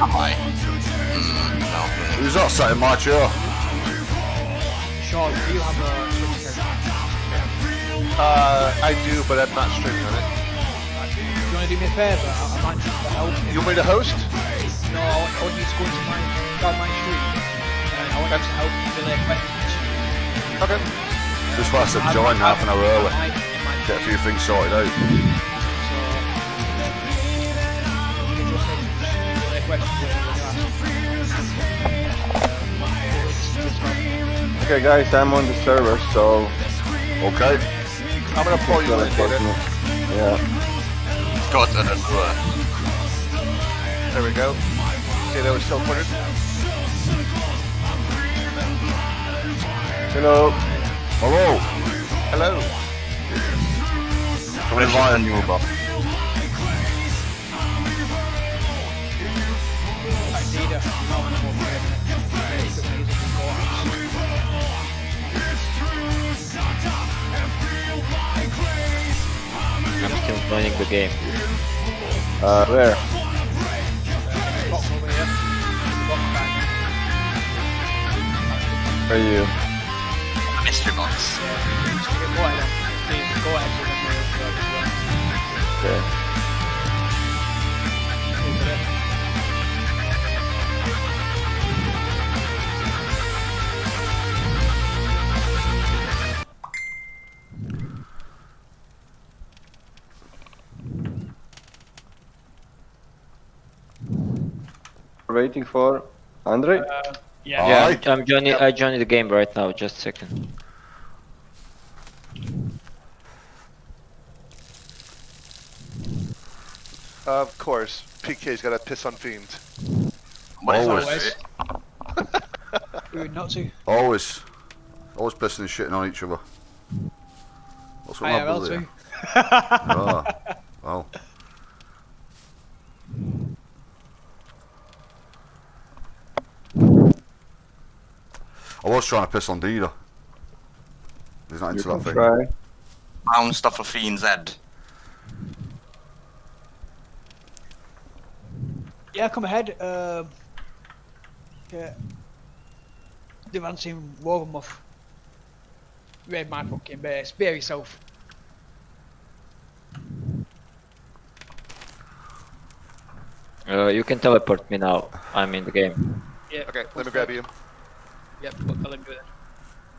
Am I? No. Who's that sat in my chair? Sean, do you have a Twitch account? I do, but I'm not streaming on it. Do you want to do me a favour? I might need to help. You want me to host? No, I want you to go into my stream, and I want you to help me relay questions. Okay. Just why I said join half an hour early. Get a few things sorted out. So, you can just relay questions. Okay guys, I'm on the server, so... Okay. I'm gonna pull you in, David. Yeah. Got another. There we go. See, they were still putting. Hello. Hello. Hello. Coming in line, you about. I'm still joining the game. Where? Where are you? Mystery box. Okay. Waiting for Andrej? Yeah, I'm joining. I joined the game right now. Just a second. Of course. PK's gotta piss on fiends. Always. Not to. Always pissing and shitting on each other. What's what my brother too. Ah, well. I was trying to piss on Dida. He's not into You that can thing. try. Found stuff for Fiend's head. Yeah, come ahead. Yeah. Devancing Warmuff. Raid my fucking base. Spare yourself. You can teleport me now. I'm in the game. Yeah. Okay, let me grab you. Yep, I'll let me do it then.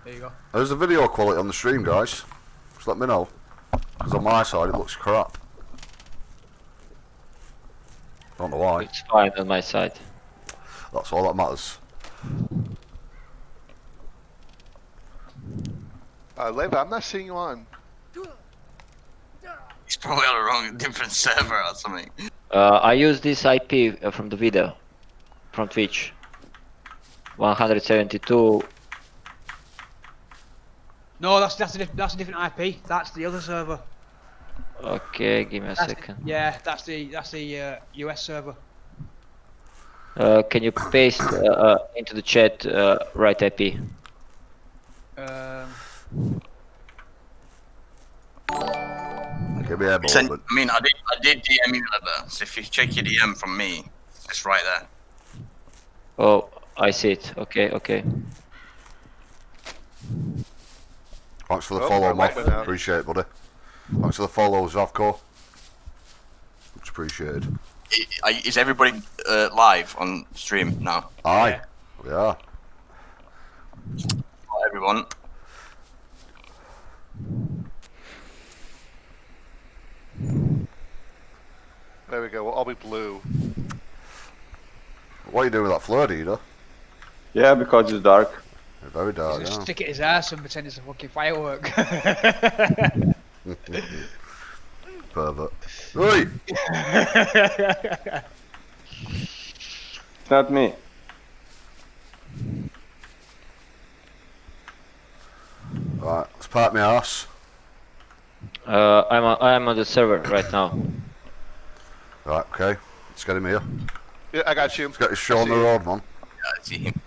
There you go. How's the video quality on the stream, guys? Just let me know. Because on my side it looks crap. Don't know why. It's fine on my side. That's all that matters. Leva, I'm not seeing you on. He's probably on the wrong, different server or something. I use this IP from the video, from Twitch. 172. No, that's a different IP. That's the other server. Okay, give me a second. Yeah, that's the US server. Can you paste into the chat right IP? Give me a Send, moment. I mean, I did DM you, Leather, so if you check your DM from me, it's right there. Oh, I see it. Okay, okay. Thanks for the Oh, follow, my Matt. light went out. Appreciate it, buddy. Thanks for the follow, Zavko. Much appreciated. Is everybody live on stream now? Aye. Yeah. Not everyone. There we go, we'll all be blue. What are you doing with that flare, Dida? Yeah, because it's dark. You're very dark, Just yeah. stick it in his ass and pretend it's a fucking firework. Pervert. Oi! It's not me. Right, let's park my ass. I'm on the server right now. Right, okay. Let's get him here. Yeah, I got you. Let's get his show on the road, man. Yeah, I see him.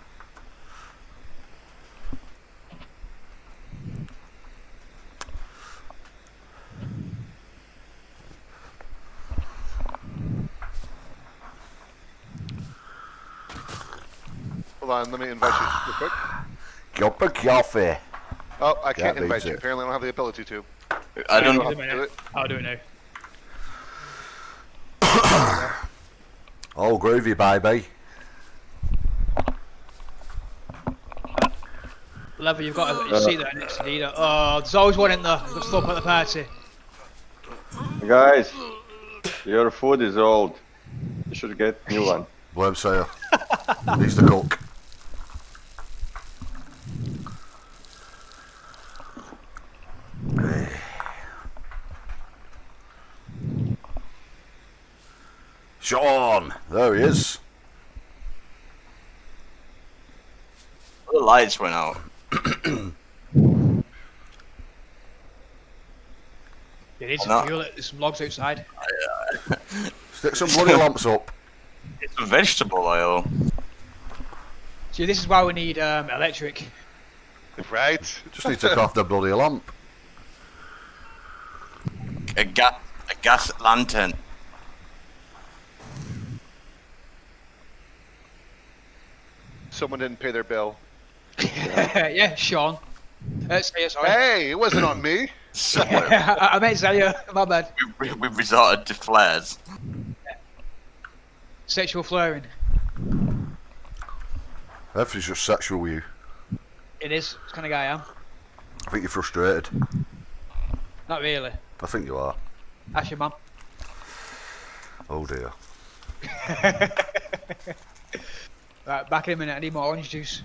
Hold on, let me invite you real quick. Cup of coffee. Oh, I can't That invite means you. it. Apparently I don't have the ability to. I don't know know. how to do it. I'll do it now. Oh, groovy, baby. Level, you've got a seat there next to Dina. Oh, there's always one in there. We've got to stop at the party. Guys, your food is old. You should get new one. Blame Sayer. He's the cook. Sean! There he is. The lights went out. You need No. some fuel. There's some logs outside. Stick some bloody lamps up. It's a vegetable oil. See, this is why we need electric. Right? Just need to craft a bloody lamp. A gas lantern. Someone didn't pay their bill. Yeah, Sean. Sorry. Hey, it wasn't on me. So I meant Zaya. My bad. we resorted to flares. Sexual flaring. Everything's just sexual with you. It is. It's the kind of guy I am. I think you're frustrated. Not really. I think you are. Ask your mum. Oh dear. Right, back in a minute. I need more orange juice.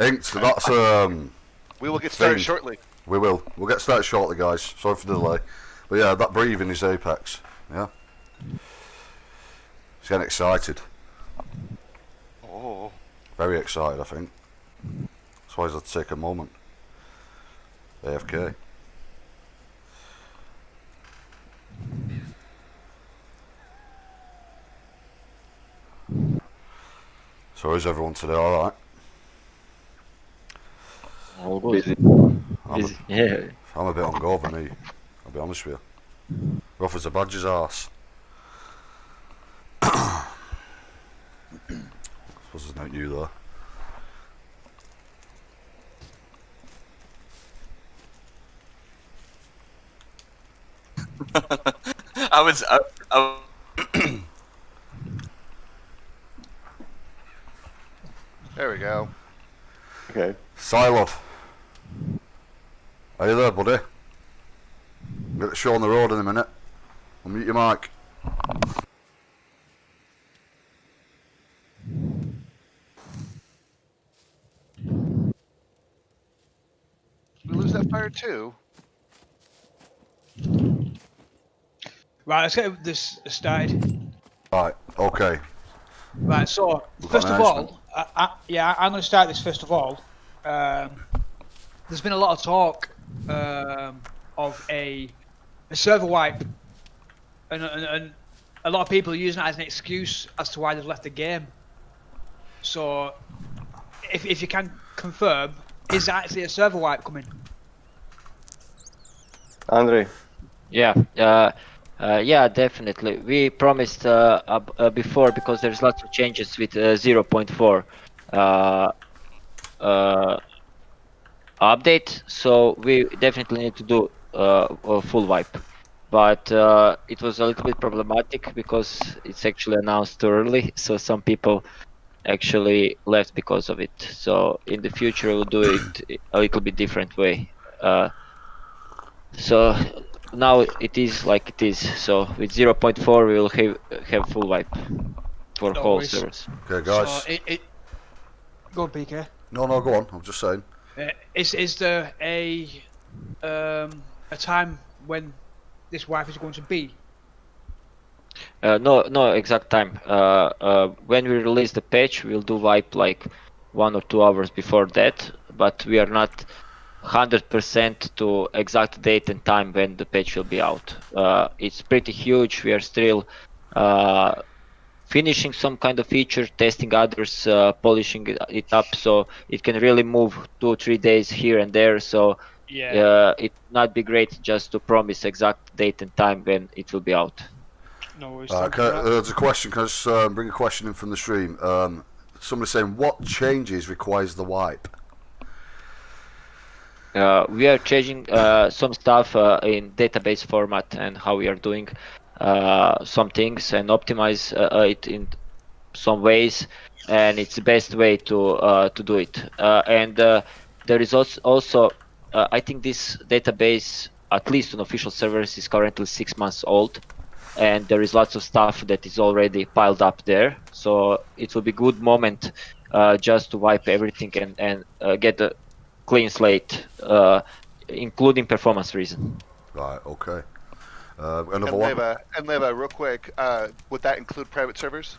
Inked, that's We will get started Thing. shortly. we will. We'll get started shortly, guys. Sorry for the delay. But yeah, that breathing is apex. Yeah. He's getting excited. Oh. Very excited, I think. That's why he's had to take a moment. AFK. So is everyone today alright? All good. Busy. Busy. Yeah. I'm a bit hungover, me. I'll be honest with you. Rough as a badger's arse. I suppose there's no new though. I was. There we go. Okay. Silov. Are you there, buddy? Get the show on the road in a minute. I'll mute your mic. We lose that fire too. Right, let's get this started. Right, okay. Right, so We've got first an of all, I'm going to start this first of all. There's been a lot of talk of a server wipe, and a lot of people are using it as an excuse as to why they've left the game. So, if you can confirm, is there actually a server wipe coming? Andrej, Yeah, yeah, definitely. We promised before because there's lots of changes with 0.4 update, so we definitely need to do a full wipe. But it was a little bit problematic because it's actually announced too early, so some people actually left because of it. So in the future we'll do it a little bit different way. So now it is like it is. So with 0.4 we will have full wipe for No whole worries. servers. Okay, guys. So go on, PK. No, go on. I'm just saying. Is there a time when this wipe is going to be? No exact time. When we release the patch, we'll do wipe like 1 or 2 hours before that, but we are not 100% to exact date and time when the patch will be out. It's pretty huge. We are still finishing some kind of feature, testing others, polishing it up, so it can really move 2 or 3 days here and there. So it not be great just to promise exact date and time when it will be out. No worries. There's a question. Can I just bring a question in from the stream? somebody saying, what changes requires the wipe? We are changing some stuff in database format and how we are doing some things and optimize it in some ways, and it's the best way to do it. And there is also I think this database, at least on official servers, is currently 6 months old, and there is lots of stuff that is already piled up there. So it will be good moment just to wipe everything and get a clean slate, including performance reason. Right, okay. And Another one? Leva, real quick, would that include private servers?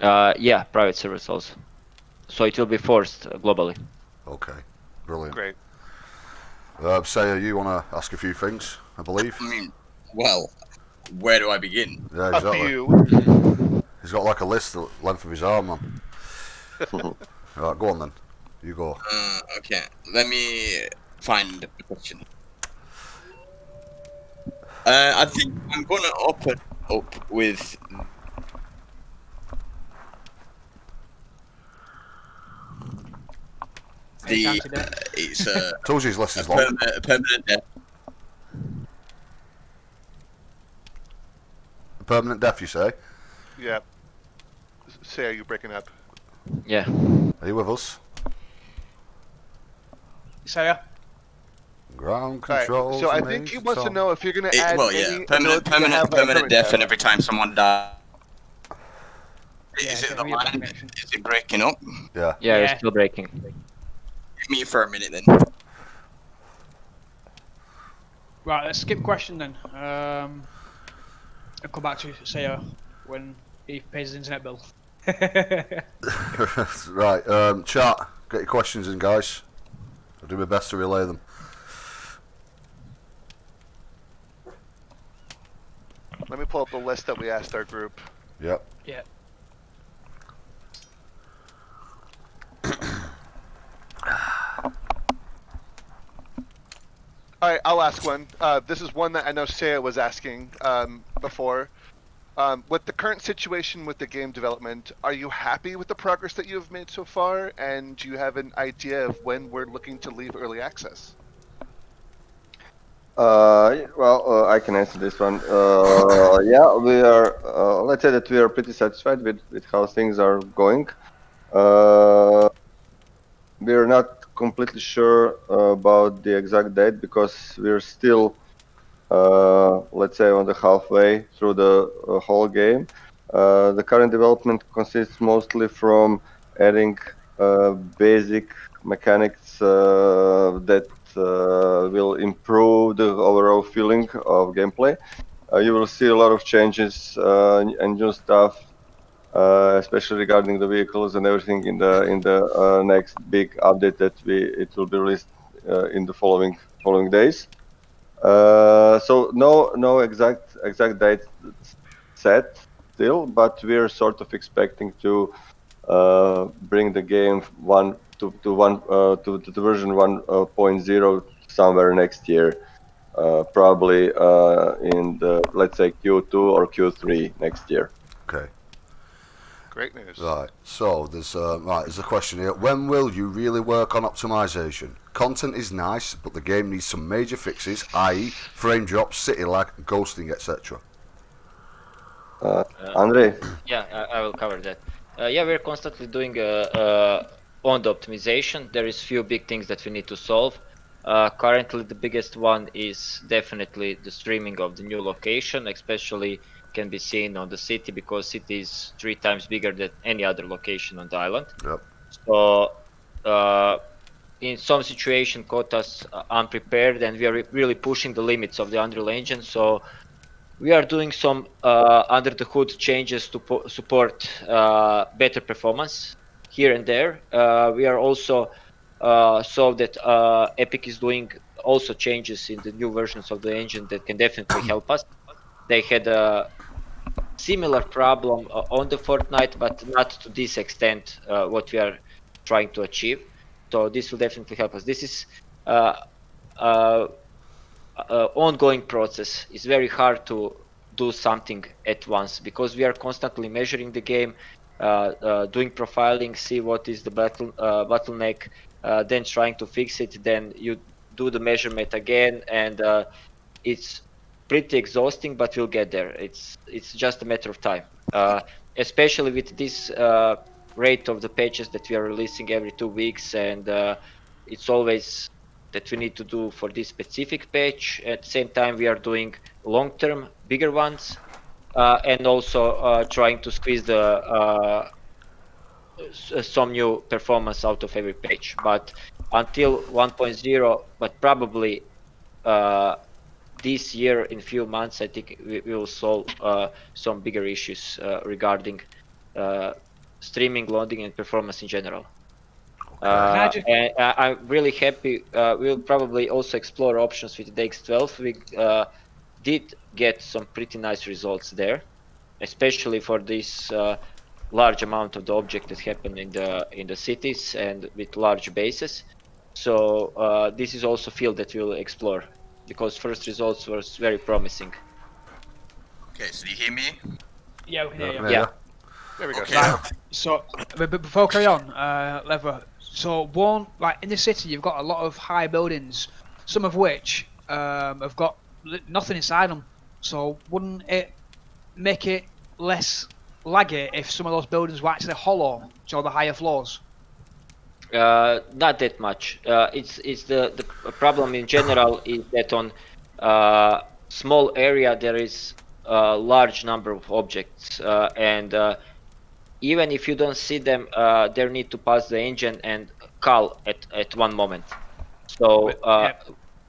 Yeah, private servers also. So it will be forced globally. Okay, brilliant. Great. Saya, you want to ask a few things, I believe? I mean, well, where do I begin? Yeah, Up to exactly. you. He's got like a list the length of his arm, man. Right, go on then. You go. Okay, let me find the question. I think I'm gonna open up with the it's Told you his list a is long. permanent death. Permanent death, you say? Yeah. Say, are you breaking up? Yeah. Are you with us? Saya? Ground Alright, control. so I think he wants to know if you're going to add Well, yeah, any permanent ability to have a permanent death, death. and every time someone dies. Yeah, Is it get the me a line? connection. Is it breaking up? Yeah. Yeah, Yeah. it's still breaking. Give me for a minute then. Right, let's skip question then. I'll come back to Saya when he pays his internet bill. Right, chat, get your questions in, guys. I'll do my best to relay them. Let me pull up the list that we asked our group. Yep. Yeah. Alright, I'll ask one. This is one that I know Saya was asking before. With the current situation with the game development, are you happy with the progress that you have made so far? And do you have an idea of when we're looking to leave early access? Well, I can answer this one. Yeah, we are. Let's say that we are pretty satisfied with how things are going. We are not completely sure about the exact date because we're still, let's say, on the halfway through the whole game. The current development consists mostly from adding basic mechanics that will improve the overall feeling of gameplay. You will see a lot of changes and new stuff, especially regarding the vehicles and everything in the next big update that it will be released in the following days. So no exact date set still, but we're sort of expecting to bring the game to the version 1.0 somewhere next year, probably in the, let's say, Q2 or Q3 next year. Okay. Great news. Right. So there's there's a question here. When will you really work on optimization? Content is nice, but the game needs some major fixes, i.e., frame drops, city lag, ghosting, etc. Andrej? Yeah, I will cover that. Yeah, we're constantly doing on the optimization. There is few big things that we need to solve. Currently, the biggest one is definitely the streaming of the new location, especially can be seen on the city because city is 3 times bigger than any other location on the island. Yep. So in some situation caught us unprepared, and we are really pushing the limits of the Unreal Engine. So we are doing some under the hood changes to support better performance here and there. We are also saw that Epic is doing also changes in the new versions of the engine that can definitely help us. They had a similar problem on the Fortnite, but not to this extent what we are trying to achieve. So this will definitely help us. This is ongoing process. It's very hard to do something at once because we are constantly measuring the game. doing profiling, see what is the bottleneck, then trying to fix it. Then you do the measurement again, and it's pretty exhausting, but we'll get there. It's just a matter of time. Especially with this rate of the patches that we are releasing every 2 weeks, and it's always that we need to do for this specific patch. At the same time, we are doing long-term, bigger ones, and also trying to squeeze the some new performance out of every page. But until 1.0, but probably this year, in few months, I think we will solve some bigger issues regarding streaming, loading, and performance in general. And I'm really happy. We'll probably also explore options with the X12. We did get some pretty nice results there, especially for this large amount of the object that happen in the cities and with large bases. So this is also field that we'll explore, because first results was very promising. Okay, so do you hear me? Yeah, we can hear you. Yeah. There we go. Okay. Right, so, but before I carry on, Lever, so one, like in the city, you've got a lot of high buildings, some of which have got nothing inside them. So wouldn't it make it less laggy if some of those buildings were actually hollow, so the higher floors? Not that much. It's the problem in general is that on small area there is a large number of objects, and even if you don't see them, they need to pass the engine and call at one moment. So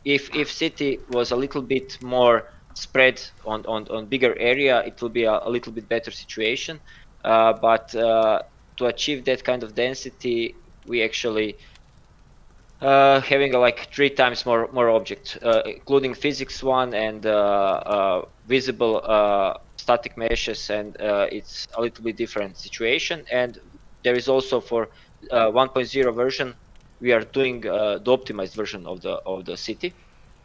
if city was a little bit more spread on bigger area, it will be a little bit better situation. But to achieve that kind of density, we actually having like 3 times more objects, including physics one and visible static meshes, and it's a little bit different situation. And there is also for 1.0 version, we are doing the optimized version of the city,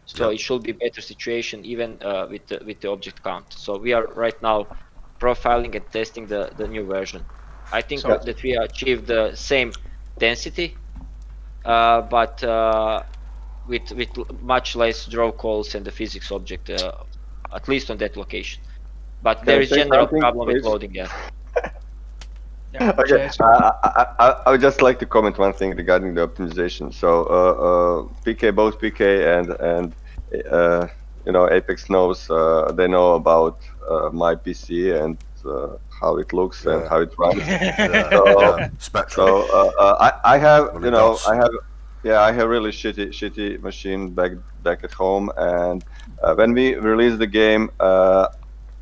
so it should be better situation even with the object count. So we are right now profiling and testing the new version. I think that we achieved the same density, but with much less draw calls and the physics object, at least on that location. But there is general problem with loading there. Okay, I would just like to comment one thing regarding the optimization. So both PK and Apex knows, they know about my PC and how it looks and how it runs. So I have I have really shitty machine back at home, and when we released the game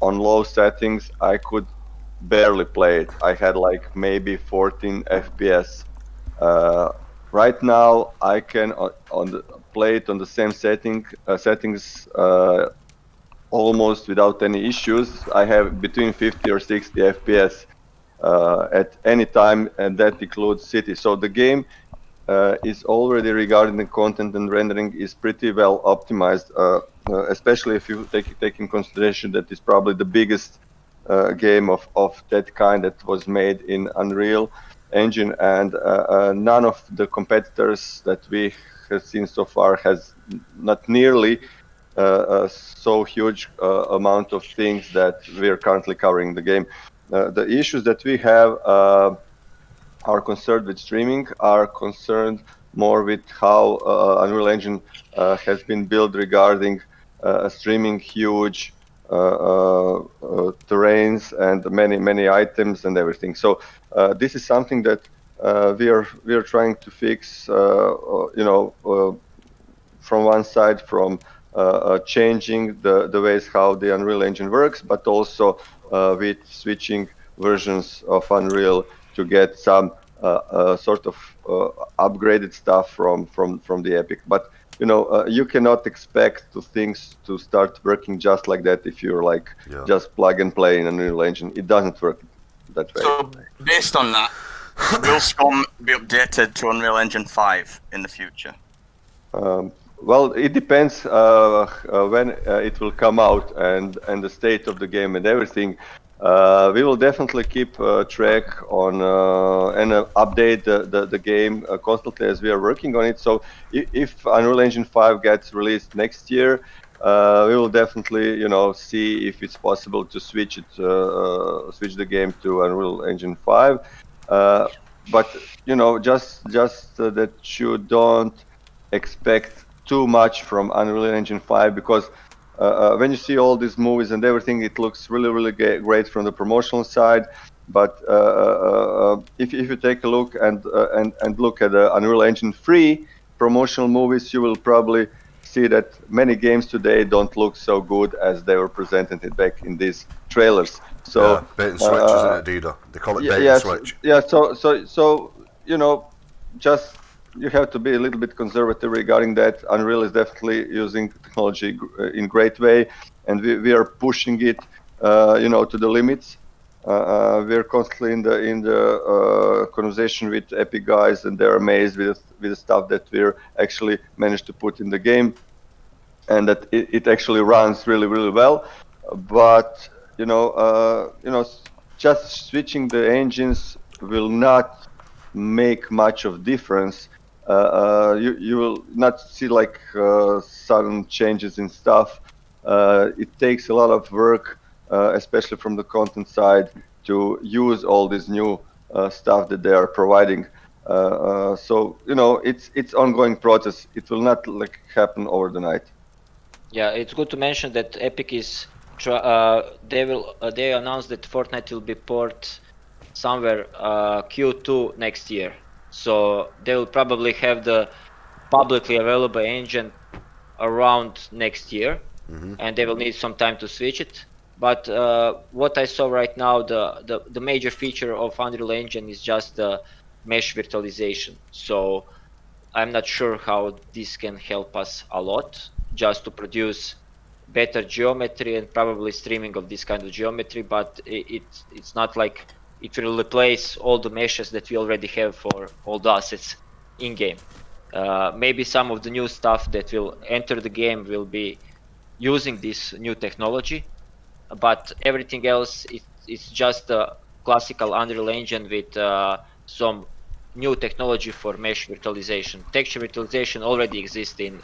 on low settings, I could barely play it. I had like maybe 14 FPS. Right now I can play it on the same settings almost without any issues. I have between 50 or 60 FPS at any time, and that includes city. So the game is already, regarding the content and rendering, is pretty well optimized, especially if you take in consideration that it's probably the biggest game of that kind that was made in Unreal Engine, and none of the competitors that we have seen so far has not nearly so huge amount of things that we're currently covering the game. The issues that we have are concerned with streaming, are concerned more with how Unreal Engine has been built regarding streaming huge terrains and many items and everything. So this is something that we are trying to fix. From one side, from changing the ways how the Unreal Engine works, but also with switching versions of Unreal to get some sort of upgraded stuff from the Epic. But you cannot expect things to start working just like that if you're like just plug and play in Unreal Engine. It doesn't work that way. So based on that, will SCUM be updated to Unreal Engine 5 in the future? Well, it depends when it will come out and the state of the game and everything. We will definitely keep track on and update the game constantly as we are working on it. So if Unreal Engine 5 gets released next year, we will definitely, see if it's possible to switch the game to Unreal Engine 5. But just that you don't expect too much from Unreal Engine 5, because when you see all these movies and everything, it looks really, really great from the promotional side. But if you take a look and look at Unreal Engine 3 promotional movies, you will probably see that many games today don't look so good as they were presented back in these trailers. So bait and switch, isn't it, Dida? They call it bait and yes, switch. yeah. So just you have to be a little bit conservative regarding that. Unreal is definitely using technology in great way, and we are pushing it, to the limits. We're constantly in the conversation with Epic guys, and they're amazed with the stuff that we're actually managed to put in the game, and that it actually runs really, really well. But just switching the engines will not make much of difference. You will not see like sudden changes in stuff. It takes a lot of work, especially from the content side, to use all this new stuff that they are providing. So it's ongoing process. It will not happen over the night. Yeah, it's good to mention that Epic is they announced that Fortnite will be port somewhere Q2 next year. So they will probably have the publicly available engine around next year, and they will need some time to switch it. But what I saw right now, the major feature of Unreal Engine is just the mesh virtualization. So I'm not sure how this can help us a lot, just to produce better geometry and probably streaming of this kind of geometry, but it's not like it will replace all the meshes that we already have for all the assets in game. Maybe some of the new stuff that will enter the game will be using this new technology, but everything else it's just a classical Unreal Engine with some new technology for mesh virtualization. Texture virtualization already exists in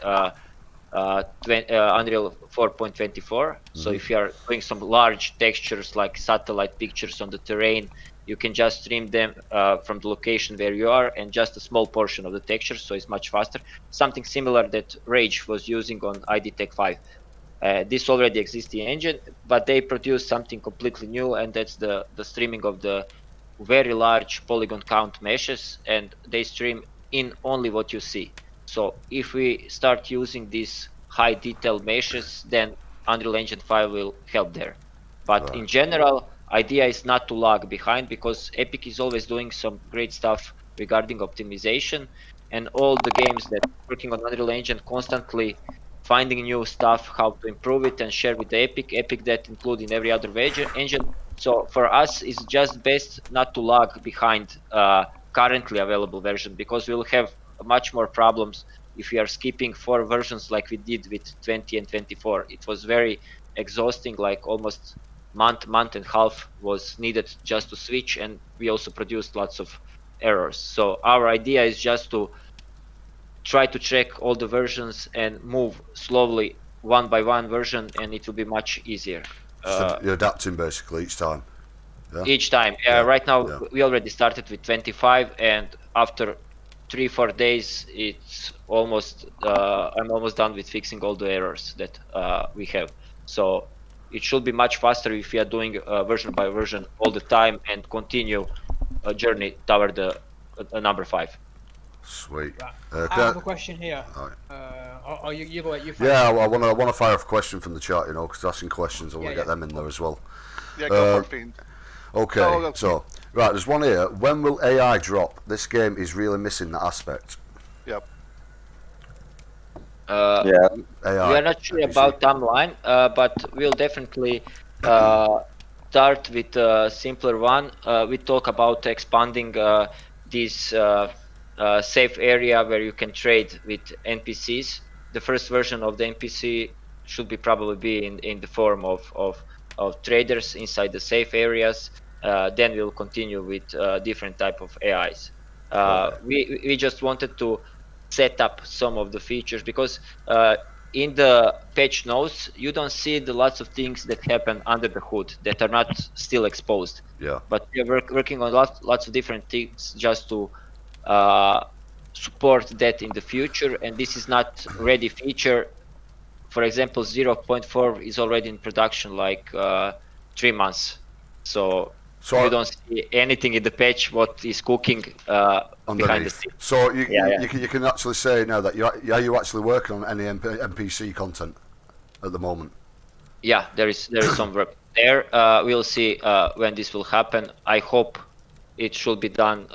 Unreal 4.24. So if you are doing some large textures like satellite pictures on the terrain, you can just stream them from the location where you are, and just a small portion of the texture, so it's much faster. Something similar that Rage was using on ID Tech 5. This already exists in the engine, but they produce something completely new, and that's the streaming of the very large polygon count meshes, and they stream in only what you see. So if we start using these high detail meshes, then Unreal Engine 5 will help there. But in general, idea is not to lag behind, because Epic is always doing some great stuff regarding optimization, and all the games that are working on Unreal Engine constantly finding new stuff, how to improve it and share with the Epic that include in every other engine. So for us, it's just best not to lag behind currently available version, because we'll have much more problems if we are skipping 4 versions like we did with 20 and 24. It was very exhausting, like almost month and a half was needed just to switch, and we also produced lots of errors. So our idea is just to try to check all the versions and move slowly one by one version, and it will be much easier. You're adapting basically each time. Yeah? Each time. Right now we already started with 25, and after 3-4 days it's almost I'm almost done with fixing all the errors that we have. So it should be much faster if we are doing version by version all the time and continue a journey toward the number 5. Sweet. I have a question here. You go. You yeah, I want to fire off a question from the chat, because asking questions, I want to get them in there as well. Yeah, go for it, Fiend. Okay, so there's one here. When will AI drop? This game is really missing that aspect. Yep. Yeah. AI, we are not sure about timeline, but we'll definitely start with a simpler one. We talk about expanding this safe area where you can trade with NPCs. The first version of the NPC should probably be in the form of of traders inside the safe areas. Then we'll continue with different type of AIs. We just wanted to set up some of the features because in the patch notes you don't see the lots of things that happen under the hood that are not still exposed. Yeah. But we are working on lots of different things just to support that in the future, and this is not ready feature. For example, 0.4 is already in production like 3 months, so you don't see anything in the patch what is cooking behind the scenes. So you can actually say now that you actually working on any NPC content at the moment? Yeah, there is some work there. We'll see when this will happen. I hope it should be done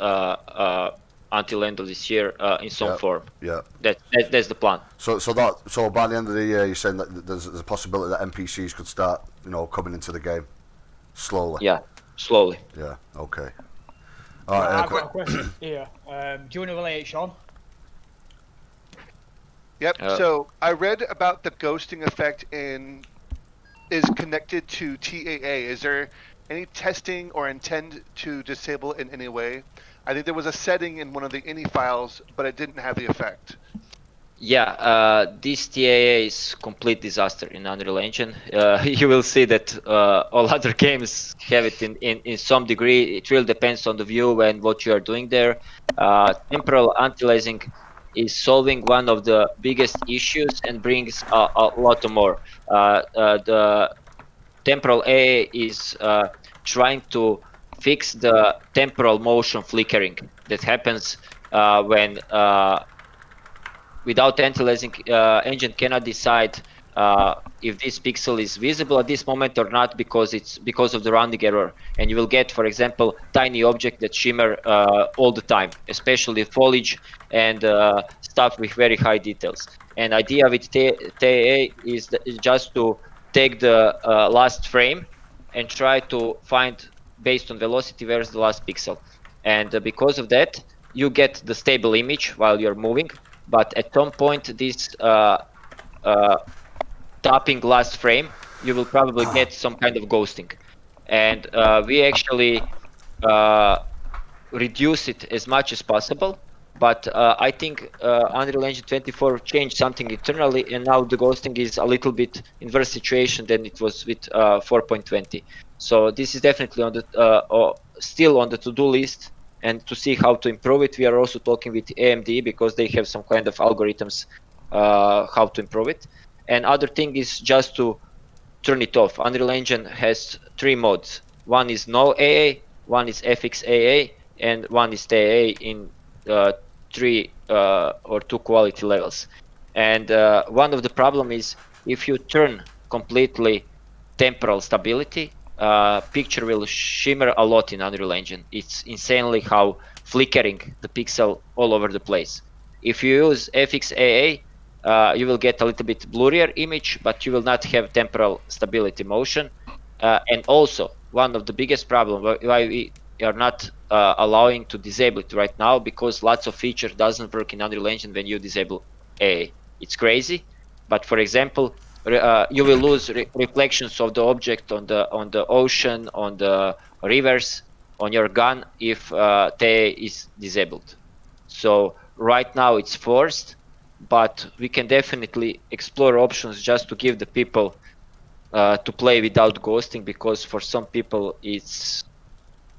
until end of this year in some form. Yeah. That's the plan. So by the end of the year, you're saying that there's a possibility that NPCs could start, coming into the game slowly. Yeah, slowly. Yeah. Okay. All right. I've got a question here. Do you want to relay it, Sean? Yep. So I read about the ghosting effect is connected to TAA. Is there any testing or intend to disable it in any way? I think there was a setting in one of the ini files, but it didn't have the effect. Yeah, this TAA is complete disaster in Unreal Engine. You will see that all other games have it in some degree. It really depends on the view and what you are doing there. Temporal Tantalizing is solving one of the biggest issues and brings a lot more. The Temporal AA is trying to fix the temporal motion flickering that happens when without Tantalizing engine cannot decide if this pixel is visible at this moment or not because of the rounding error, and you will get, for example, tiny object that shimmer all the time, especially foliage and stuff with very high details. And idea with TAA is just to take the last frame and try to find based on velocity where's the last pixel, and because of that you get the stable image while you're moving, but at some point this tapping last frame you will probably get some kind of ghosting, and we actually reduce it as much as possible, but I think Unreal Engine 24 changed something internally, and now the ghosting is a little bit in worse situation than it was with 4.20. So this is definitely on the still on the to-do list, and to see how to improve it. We are also talking with AMD because they have some kind of algorithms how to improve it. And other thing is just to turn it off. Unreal Engine has 3 modes. One is no AA, one is FX AA, and one is TAA in 3 or 2 quality levels. And one of the problem is if you turn completely temporal stability, picture will shimmer a lot in Unreal Engine. It's insanely how flickering the pixel all over the place. If you use FXAA, you will get a little bit blurrier image, but you will not have temporal stability motion. And also, one of the biggest problems why we are not allowing to disable it right now, because lots of feature doesn't work in Unreal Engine when you disable AA. It's crazy, but for example, you will lose reflections of the object on the ocean, on the rivers, on your gun if TAA is disabled. So right now it's forced, but we can definitely explore options just to give the people to play without ghosting, because for some people it's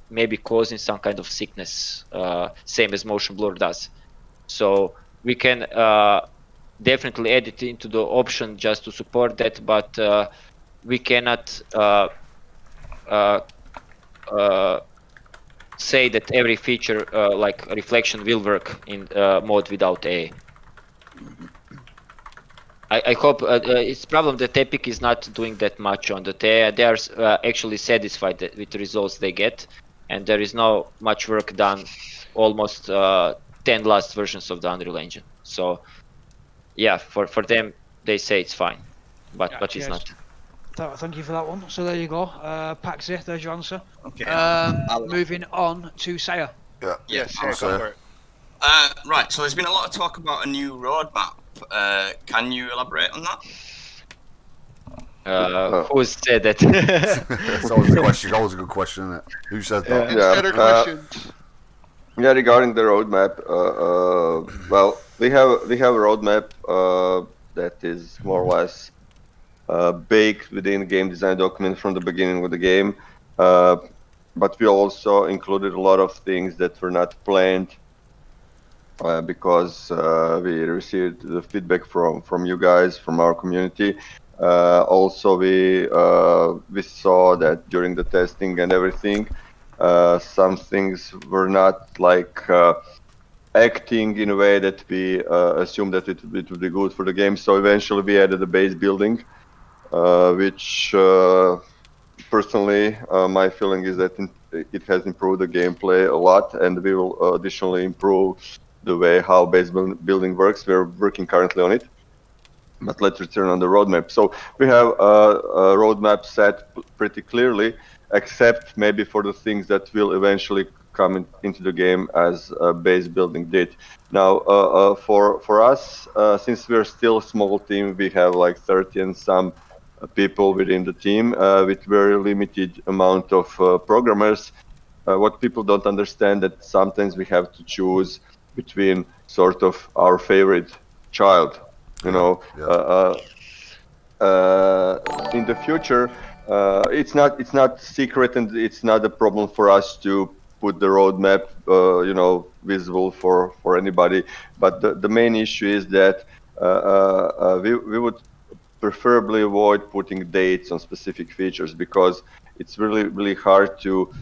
maybe causing some kind of sickness, same as motion blur does. So we can definitely add it into the option just to support that, but we cannot say that every feature like reflection will work in mode without AA. I hope it's problem that Epic is not doing that much on the TAA. They are actually satisfied with the results they get, and there is no much work done, almost 10 last versions of the Unreal Engine. So yeah, for them, they say it's fine, but it's not. Thank you for that one. So there you go. Paxi, there's your answer. Okay. Moving on to Saya. Yeah. Yes, go for it. Right, so there's been a lot of talk about a new roadmap. Can you elaborate on that? Who said that? It's always the question. Always a good question, isn't it? Who said that? Yeah, Better questions. Yeah, regarding the roadmap, well, we have a roadmap that is more or less baked within the game design document from the beginning of the game, but we also included a lot of things that were not planned because we received the feedback from you guys, from our community. Also, we saw that during the testing and everything, some things were not like acting in a way that we assumed that it would be good for the game. So eventually, we added a base building, which personally, my feeling is that it has improved the gameplay a lot, and we will additionally improve the way how base building works. We're working currently on it. But let's return on the roadmap. So we have a roadmap set pretty clearly, except maybe for the things that will eventually come into the game as base building did. Now, for us, since we're still a small team, we have like 30 and some people within the team with very limited amount of programmers. What people don't understand that sometimes we have to choose between sort of our favorite child. You know, in the future, it's not secret, and it's not a problem for us to put the roadmap, visible for anybody. But the main issue is that we would preferably avoid putting dates on specific features, because it's really hard to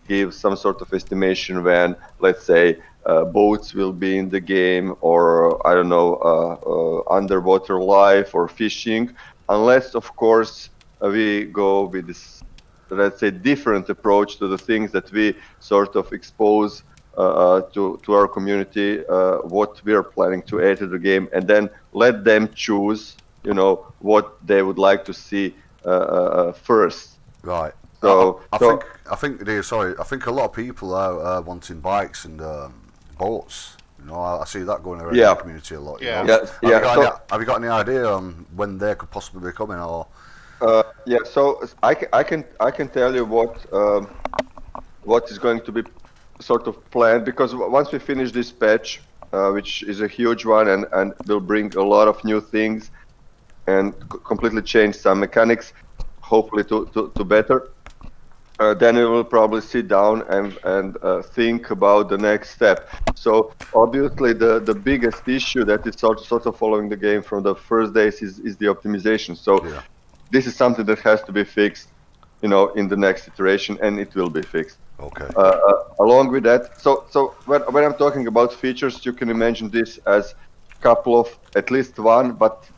give some sort of estimation when, let's say, boats will be in the game, or I don't know, underwater life or fishing, unless of course we go with this, let's say, different approach to the things that we sort of expose to our community, what we are planning to add to the game, and then let them choose, what they would like to see first. Right. So I think a lot of people are wanting bikes and boats. I see that going around the community a lot. Yeah. Have you got any idea on when they could possibly be coming, or? So I can tell you what is going to be sort of planned, because once we finish this patch, which is a huge one and will bring a lot of new things and completely change some mechanics, hopefully to better. Then we will probably sit down and think about the next step. So obviously the biggest issue that is sort of following the game from the first days is the optimization. So this is something that has to be fixed, in the next iteration, and it will be fixed. Okay. Along with that, so when I'm talking about features, you can imagine this as couple of, at least one, but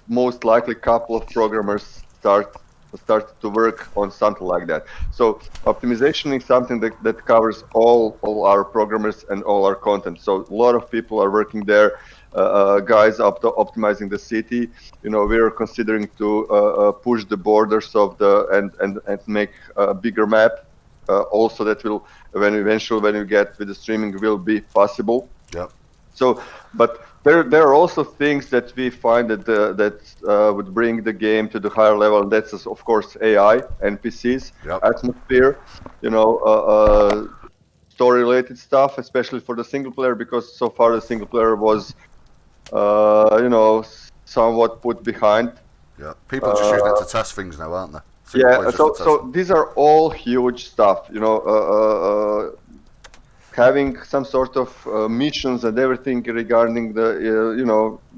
most likely couple of programmers start to work on something like that. So optimization is something that covers all our programmers and all our content. So a lot of people are working there, guys optimizing the city. We are considering to push the borders of and make a bigger map. Also, that will when you get with the streaming will be possible. Yeah. So, but there are also things that we find that would bring the game to the higher level, and that's of course AI, NPCs, atmosphere, story-related stuff, especially for the single player, because so far the single player was, somewhat put behind. Yeah, people are just using it to test things now, aren't they? So these are all huge stuff, having some sort of missions and everything regarding the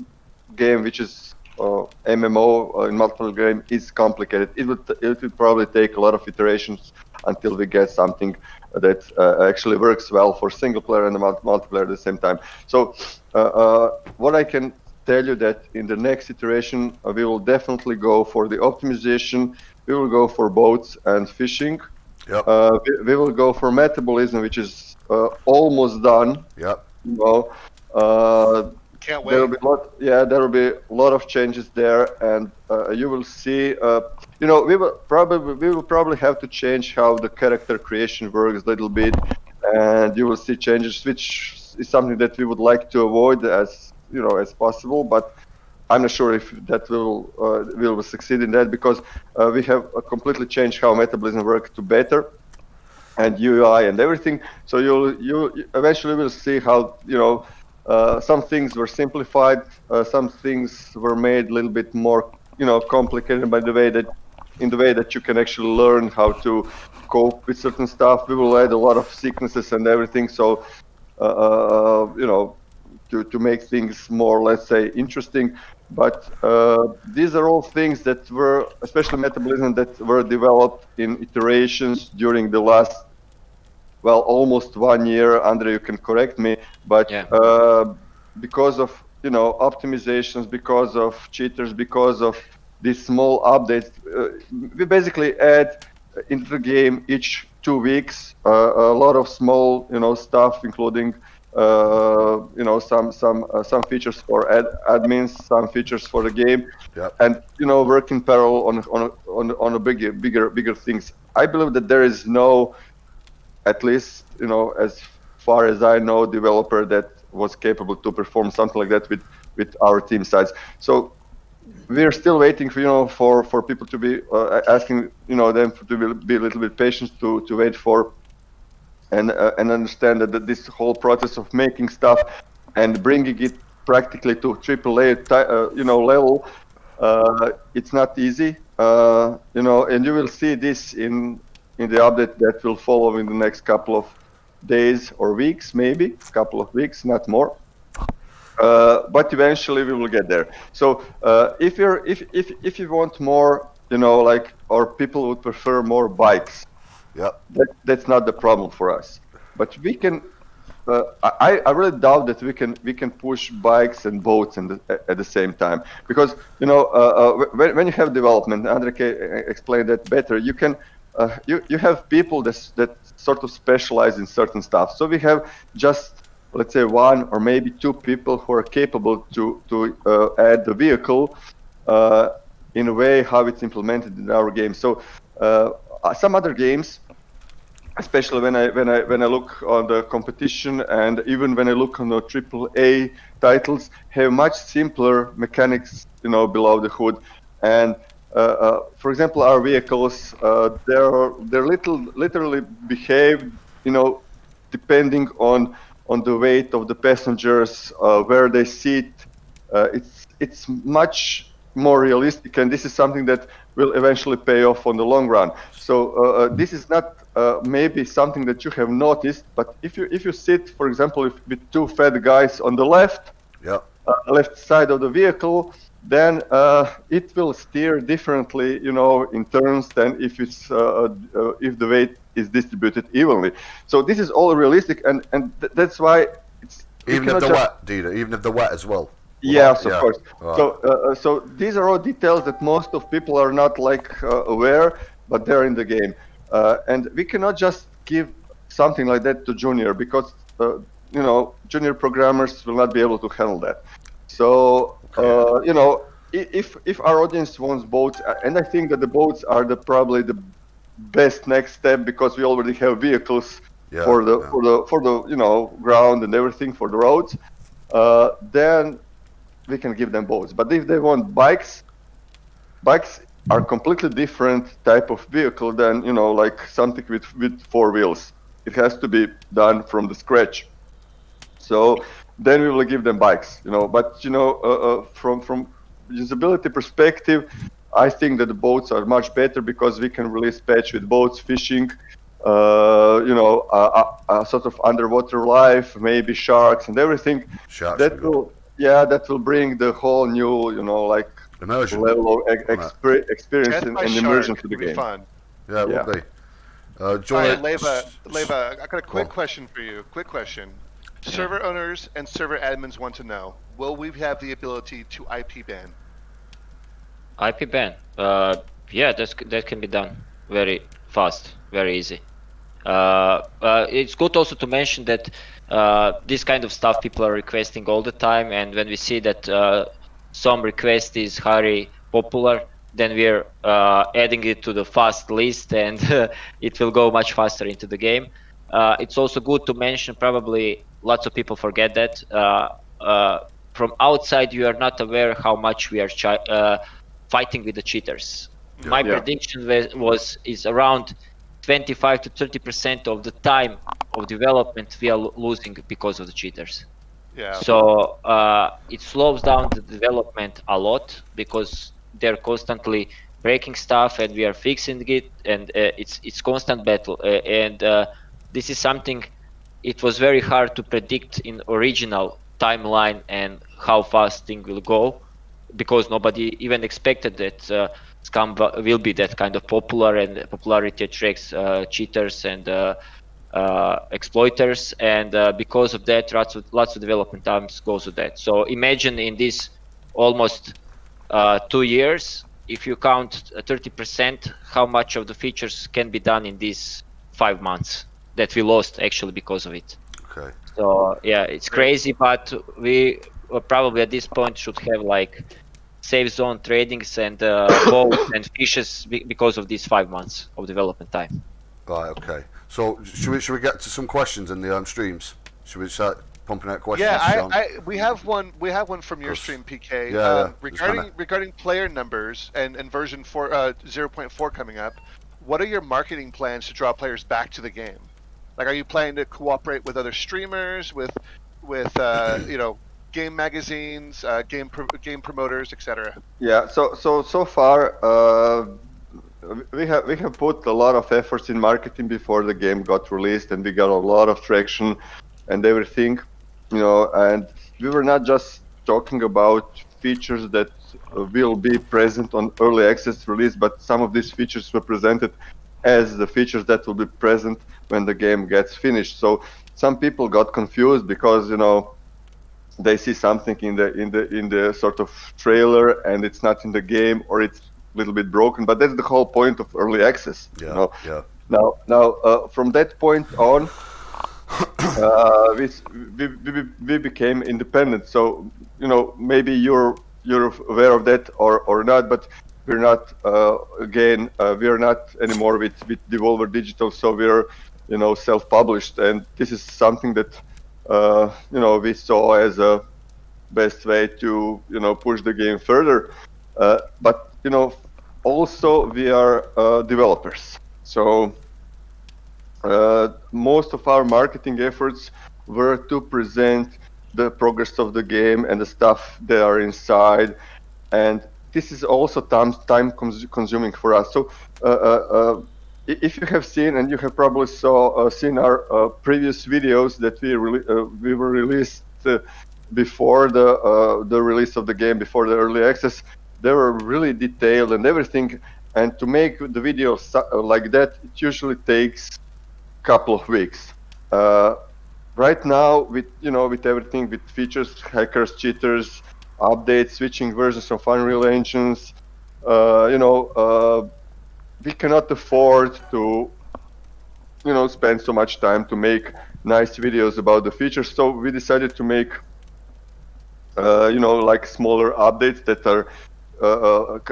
game, which is MMO in multiple game, is complicated. It would probably take a lot of iterations until we get something that actually works well for single player and multiplayer at the same time. So what I can tell you that in the next iteration we will definitely go for the optimization. We will go for boats and fishing. Yep. We will go for metabolism, which is almost done. Yep. Can't wait. There will be a lot of changes there, and you will see. We will probably have to change how the character creation works a little bit, and you will see changes, which is something that we would like to avoid as possible. But I'm not sure if that will succeed in that, because we have completely changed how metabolism works to better, and UI and everything. So you eventually will see how, you know, some things were simplified, some things were made a little bit more, you know, complicated by the way that you can actually learn how to cope with certain stuff. We will add a lot of sequences and everything, so you know, to make things more, let's say, interesting. But these are all things that were, especially metabolism, that were developed in iterations during the last, well, almost 1 year. Andrej, you can correct me, but because of, you know, optimizations, because of cheaters, because of these small updates, we basically add into the game each 2 weeks a lot of small, you know, stuff, including you know, some features for admins, some features for the game, and, you know, work in parallel on a bigger things. I believe that there is no, at least, you know, as far as I know, developer that was capable to perform something like that with our team size. So we're still waiting for, you know, for people to be asking, you know, them to be a little bit patient to wait for and understand that this whole process of making stuff and bringing it practically to AAA you know, level, it's not easy, you know, and you will see this in the update that will follow in the next couple of days or weeks, maybe a couple of weeks, not more. But eventually we will get there. So if you want more, you know, like, or people would prefer more bikes, that's not the problem for us. But we can. I really doubt that we can push bikes and boats at the same time, because, you know, when you have development, Andrej explained that better. You can you have people that sort of specialize in certain stuff. So we have just, let's say, 1 or maybe 2 people who are capable to add the vehicle in a way how it's implemented in our game. So some other games, especially when I look on the competition, and even when I look on the AAA titles, have much simpler mechanics, you know, below the hood. And for example, our vehicles, they're literally behave, you know, depending on the weight of the passengers, where they sit. It's much more realistic, and this is something that will eventually pay off on the long run. So this is not maybe something that you have noticed, but if you sit, for example, with 2 fat guys on the left side of the vehicle, then it will steer differently, you know, in turns than if it's if the weight is distributed evenly. So this is all realistic, and that's why it's even if they're wet, Dina, even if they're wet as well. Yes, of course. Right. So these are all details that most of people are not like aware, but they're in the game, and we cannot just give something like that to junior, because you know, junior programmers will not be able to handle that. So you know, if our audience wants boats, and I think that the boats are probably the best next step, because we already have vehicles for the you know, ground and everything, for the roads, then we can give them boats. But if they want bikes are completely different type of vehicle than, you know, like something with 4 wheels. It has to be done from the scratch. So then we will give them bikes, you know. But, you know, from usability perspective, I think that the boats are much better, because we can release patch with boats, fishing, you know, a sort of underwater life, maybe sharks and everything. Sharks that will bring the whole new, you know, like, immersion level of experience and immersion to the game. Fun. Yeah, it will be. Alright, Leva, I got a quick question for you. Quick question. Server owners and server admins want to know, will we have the ability to IP ban? IP ban? Yeah, that can be done very fast, very easy. It's good also to mention that this kind of stuff people are requesting all the time, and when we see that some request is highly popular, then we're adding it to the fast list, and it will go much faster into the game. It's also good to mention, probably lots of people forget that, from outside you are not aware how much we are fighting with the cheaters. My prediction is around 25 to 30% of the time of development we are losing because of the cheaters. Yeah. So it slows down the development a lot because they're constantly breaking stuff and we are fixing it, and it's constant battle. And this is something it was very hard to predict in original timeline and how fast thing will go, because nobody even expected that SCUM will be that kind of popular, and popularity attracts cheaters and exploiters, and because of that lots of development times goes with that. So imagine in this almost 2 years, if you count 30%, how much of the features can be done in these 5 months that we lost actually because of it. Okay. So yeah, it's crazy, but we probably at this point should have like safe zone tradings and boats and fishes because of these 5 months of development time. Right. Okay. So should we get to some questions in the streams? Should we start pumping out questions? Yeah, we have one. We have one from your stream, PK. Regarding player numbers and version 0.4 coming up. What are your marketing plans to draw players back to the game? Like, are you planning to cooperate with other streamers, with game magazines, game promoters, etc.? Yeah. So far, we have put a lot of efforts in marketing before the game got released, and we got a lot of traction and everything, and we were not just talking about features that will be present on early access release, but some of these features were presented as the features that will be present when the game gets finished. So some people got confused because they see something in the sort of trailer and it's not in the game, or it's a little bit broken. But that's the whole point of early access. Yeah. Now, from that point on, we became independent. So maybe you're aware of that or not, but we're not we're not anymore with Devolver Digital. So we're self-published, and this is something that we saw as a best way to push the game further. But also we are developers. So most of our marketing efforts were to present the progress of the game and the stuff that are inside, and this is also time consuming for us. So if you have seen, and you have probably seen our previous videos that we were released before the release of the game, before the early access, they were really detailed and everything. And to make the video like that, it usually takes couple of weeks. Right now, with everything, with features, hackers, cheaters, updates, switching versions of Unreal Engines, we cannot afford to spend so much time to make nice videos about the features. So we decided to make like smaller updates that are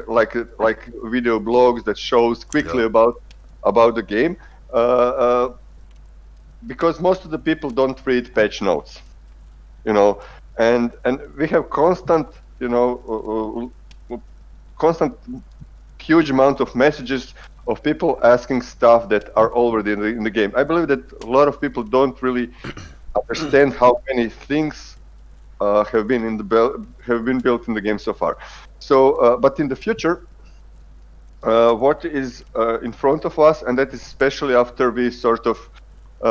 like video blogs that shows quickly about the game. Because most of the people don't read patch notes, and we have constant huge amount of messages of people asking stuff that are already in the game. I believe that a lot of people don't really understand how many things have been built in the game so far. So, but in the future, what is in front of us, and that is especially after we sort of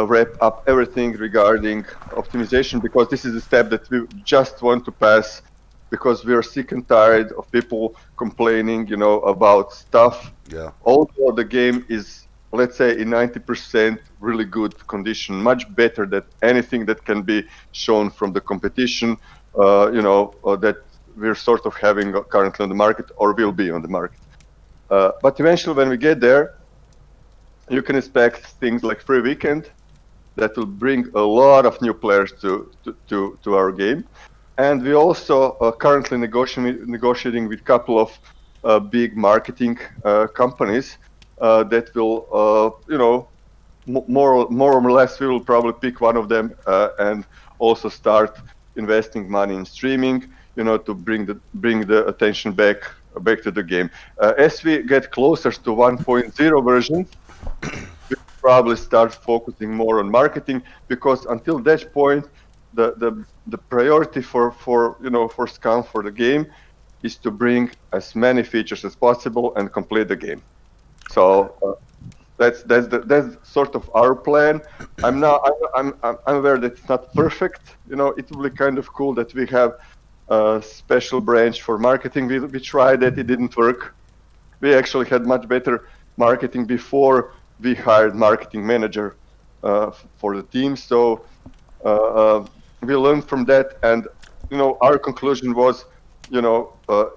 wrap up everything regarding optimization, because this is a step that we just want to pass, because we are sick and tired of people complaining, about stuff. Yeah. Although the game is, let's say, in 90% really good condition, much better than anything that can be shown from the competition, that we're sort of having currently on the market or will be on the market. But eventually, when we get there, you can expect things like free weekend that will bring a lot of new players to our game. And we also are currently negotiating with a couple of big marketing companies that will, more or less, we will probably pick one of them and also start investing money in streaming, to bring the attention back to the game. As we get closer to 1.0 version, we probably start focusing more on marketing, because until that point, the priority for SCUM, for the game, is to bring as many features as possible and complete the game. So that's sort of our plan. I'm aware that it's not perfect. It will be kind of cool that we have a special branch for marketing. We tried it didn't work. We actually had much better marketing before we hired marketing manager for the team. So we learned from that, and our conclusion was,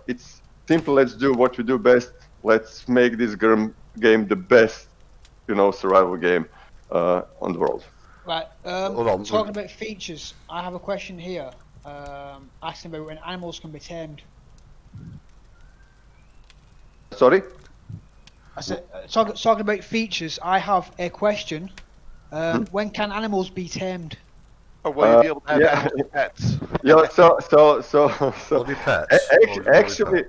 it's simple. Let's do what we do best. Let's make this game the best, survival game on the world. Right. Hold on. Talking about features, I have a question here. Asking about when animals can be tamed. Sorry? I said, talking about features, I have a question. When can animals be tamed? Or will you be able to have yeah. animal pets? Yeah. So Will be pets. actually,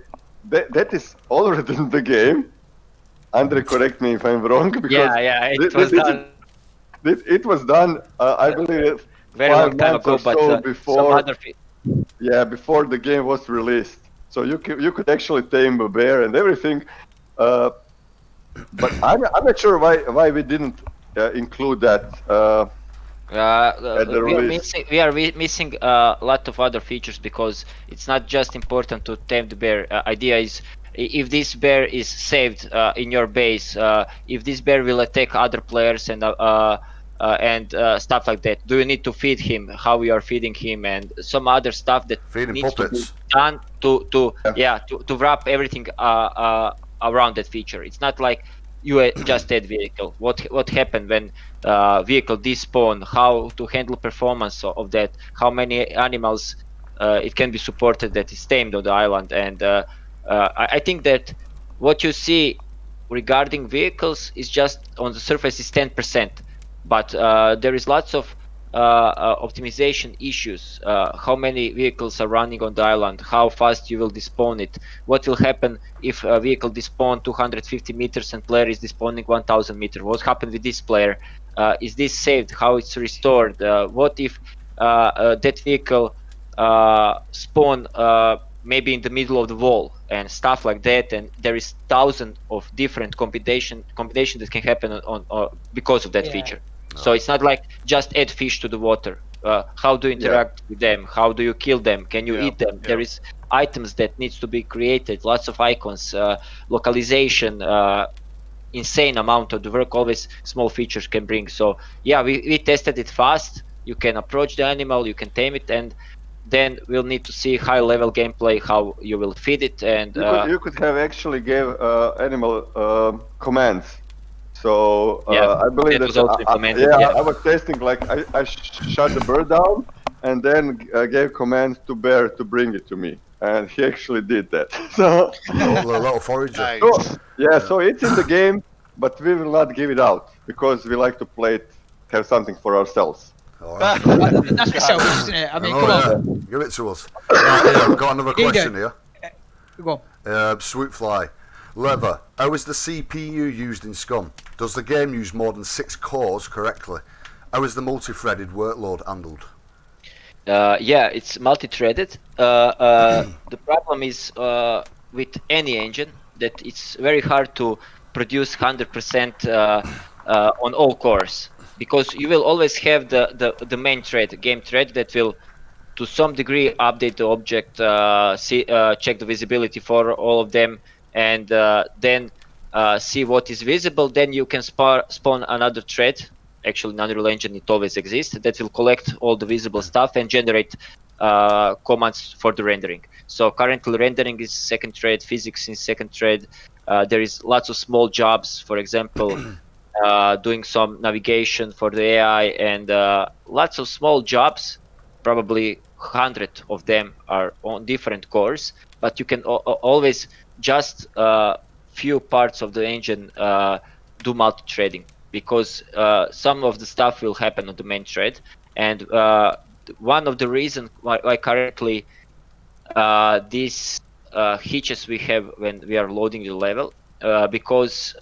that is already in the game. Andrej, correct me if I'm wrong. Because it was done. It was done, I believe, Very 5 long time months ago, or but so before. some other Before the game was released. So you could actually tame a bear and everything. But I'm not sure why we didn't include that. We are missing a lot of other features, because it's not just important to tame the bear. Idea is, if this bear is saved in your base, if this bear will attack other players and stuff like that. Do you need to feed him? How you are feeding him, and some other stuff that needs puppets. to be done to wrap everything around that feature. It's not like you just add vehicle. What happened when vehicle despawn? How to handle performance of that? How many animals it can be supported that is tamed on the island? And I think that what you see regarding vehicles is just on the surface is 10%, but there is lots of optimization issues. How many vehicles are running on the island? How fast you will despawn it? What will happen if a vehicle despawn 250 meters and player is despawning 1000 meters? What happened with this player? Is this saved? How it's restored? What if that vehicle spawn maybe in the middle of the wall and stuff like that? And there is thousands of different combinations that can happen on because of that feature. So it's not like just add fish to the water. How do you interact with them? How do you kill them? Can you eat them? There is items that needs to be created, lots of icons, localization, insane amount of the work always small features can bring. So yeah, we tested it fast. You can approach the animal, you can tame it, and then we'll need to see high level gameplay, how you will feed it. And you could have actually gave animal commands. So I believe that I was testing, like I shut the bird down and then gave commands to bear to bring it to me, and he actually did that. So a little forager. Nice. So it's in the game, but we will not give it out because we like to play it, have something for ourselves. All right. That's a bit selfish, isn't it? I mean, come on. Give it to us. Right, here, I've got another question here. Go on. Swoopfly. Leather, how is the CPU used in SCUM? Does the game use more than 6 cores correctly? How is the multi-threaded workload handled? Yeah, it's multi-threaded. The problem is with any engine that it's very hard to produce 100% on all cores, because you will always have the main thread, game thread, that will to some degree update the object, check the visibility for all of them, and then see what is visible. Then you can spawn another thread. Actually, in Unreal Engine it always exists, that will collect all the visible stuff and generate commands for the rendering. So currently rendering is second thread, physics is second thread. There is lots of small jobs, for example, doing some navigation for the AI, and lots of small jobs, probably 100 of them are on different cores, but you can always just few parts of the engine do multi-threading, because some of the stuff will happen on the main thread, and one of the reasons why currently these hitches we have when we are loading the level, because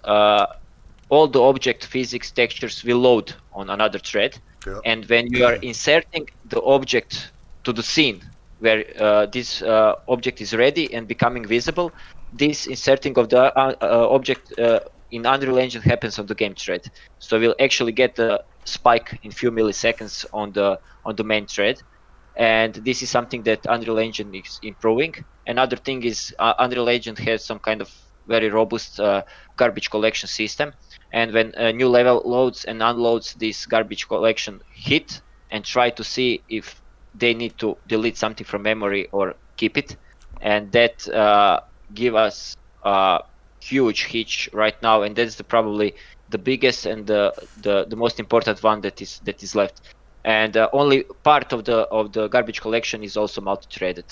all the object physics textures will load on another thread, and when you are inserting the object to the scene where this object is ready and becoming visible, this inserting of the object in Unreal Engine happens on the game thread. So we'll actually get a spike in few milliseconds on the main thread, and this is something that Unreal Engine is improving. Another thing is Unreal Engine has some kind of very robust garbage collection system, and when a new level loads and unloads this garbage collection hit and try to see if they need to delete something from memory or keep it, and that give us a huge hitch right now, and that's probably the biggest and the most important one that is left. And only part of the garbage collection is also multi-threaded.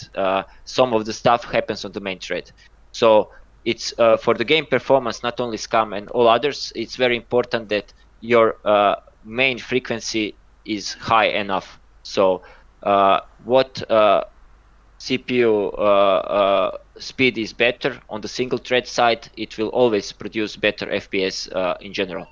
Some of the stuff happens on the main thread, so it's for the game performance, not only SCUM and all others. It's very important that your main frequency is high enough. So what CPU speed is better on the single thread side, it will always produce better FPS in general.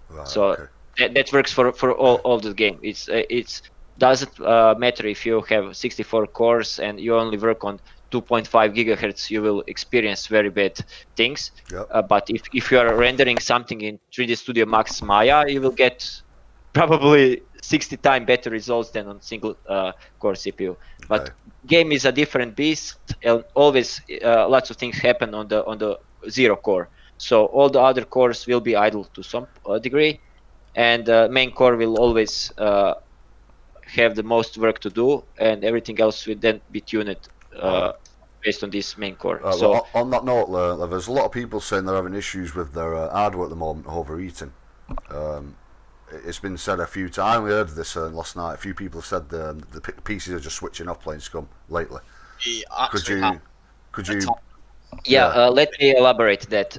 Right, So. okay. That works for all the game. It's doesn't matter if you have 64 cores and you only work on 2.5 gigahertz, you will experience very bad things. Yep. But if you are rendering something in 3D Studio Max Maya, you will get probably 60 times better results than on single core CPU. But game is a different beast, and always lots of things happen on the zero core. So all the other cores will be idle to some degree, and main core will always have the most work to do, and everything else will then be tuned based on this main core. So well, on that note, there's a lot of people saying they're having issues with their hardware at the moment, overheating. It's been said a few times. We heard this last night. A few people have said the PCs are just switching off playing SCUM lately. Could you? Yeah, let me elaborate that.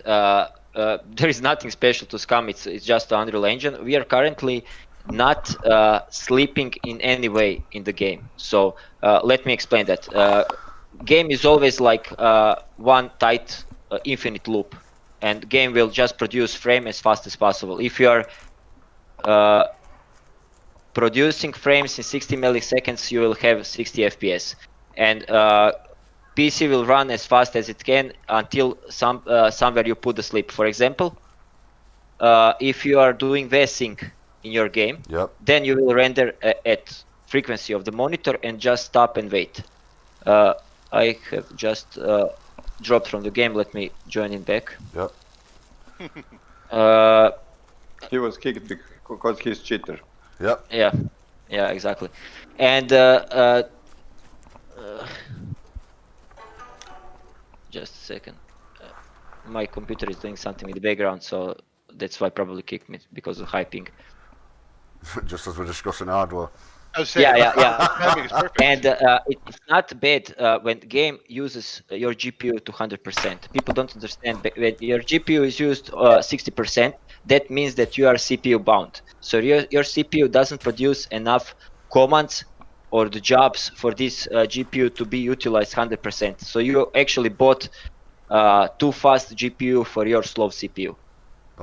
There is nothing special to SCUM. It's just Unreal Engine. We are currently not sleeping in any way in the game. So let me explain that. Game is always like one tight infinite loop, and game will just produce frame as fast as possible. If you are producing frames in 60 milliseconds, you will have 60 FPS, and PC will run as fast as it can until somewhere you put the sleep. For example, if you are doing VSync in your game, then you will render at frequency of the monitor and just stop and wait. I have just dropped from the game. Let me join in back. He was kicked because he's cheater. Yeah, exactly. And just a second. My computer is doing something in the background, so that's why probably kicked me because of high ping. Just as we're discussing hardware. Timing is perfect. And it's not bad when game uses your GPU to 100%. People don't understand, when your GPU is used 60%, that means that you are CPU bound. So your CPU doesn't produce enough commands or the jobs for this GPU to be utilized 100%. So you actually bought too fast GPU for your slow CPU.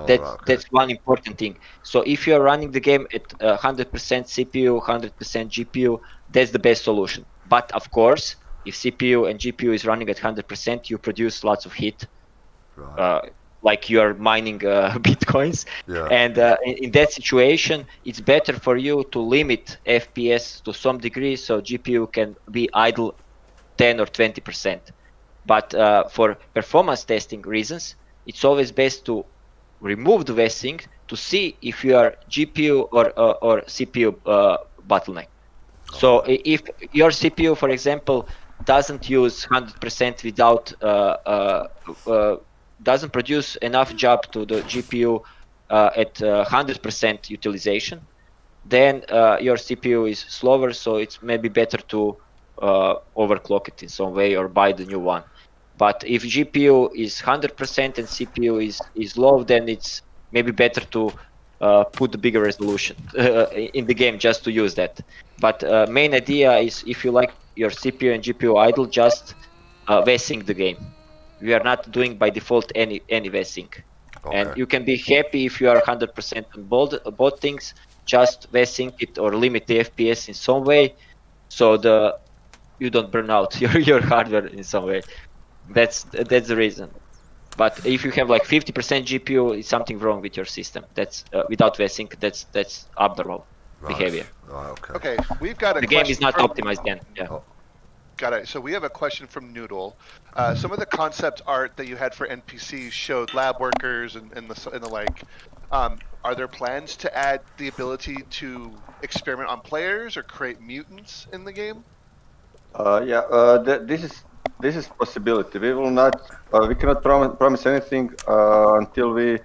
That's one important thing. So if you're running the game at 100% CPU, 100% GPU, that's the best solution. But of course, if CPU and GPU is running at 100%, you produce lots of heat, like you are mining bitcoins. And in that situation, it's better for you to limit FPS to some degree, so GPU can be idle 10 or 20%. But for performance testing reasons, it's always best to remove the VSync to see if you are GPU or CPU bottleneck. So if your CPU, for example, doesn't use 100% without doesn't produce enough job to the GPU at 100% utilization, then your CPU is slower, so it's maybe better to overclock it in some way or buy the new one. But if GPU is 100% and CPU is low, then it's maybe better to put the bigger resolution in the game just to use that. But main idea is if you like your CPU and GPU idle, just VSync the game. We are not doing by default any VSync. And you can be happy if you are 100% on both things. Just VSync it or limit the FPS in some way, so you don't burn out your hardware in some way. That's the reason. But if you have like 50% GPU, it's something wrong with your system. That's without VSync, that's abnormal behavior. Right, okay. Okay, we've got a The game question is not from- optimized then. Yeah. Got it. So we have a question from Noodle. Some of the concept art that you had for NPCs showed lab workers and the like. Are there plans to add the ability to experiment on players or create mutants in the game? This is possibility. We will not. We cannot promise anything until we,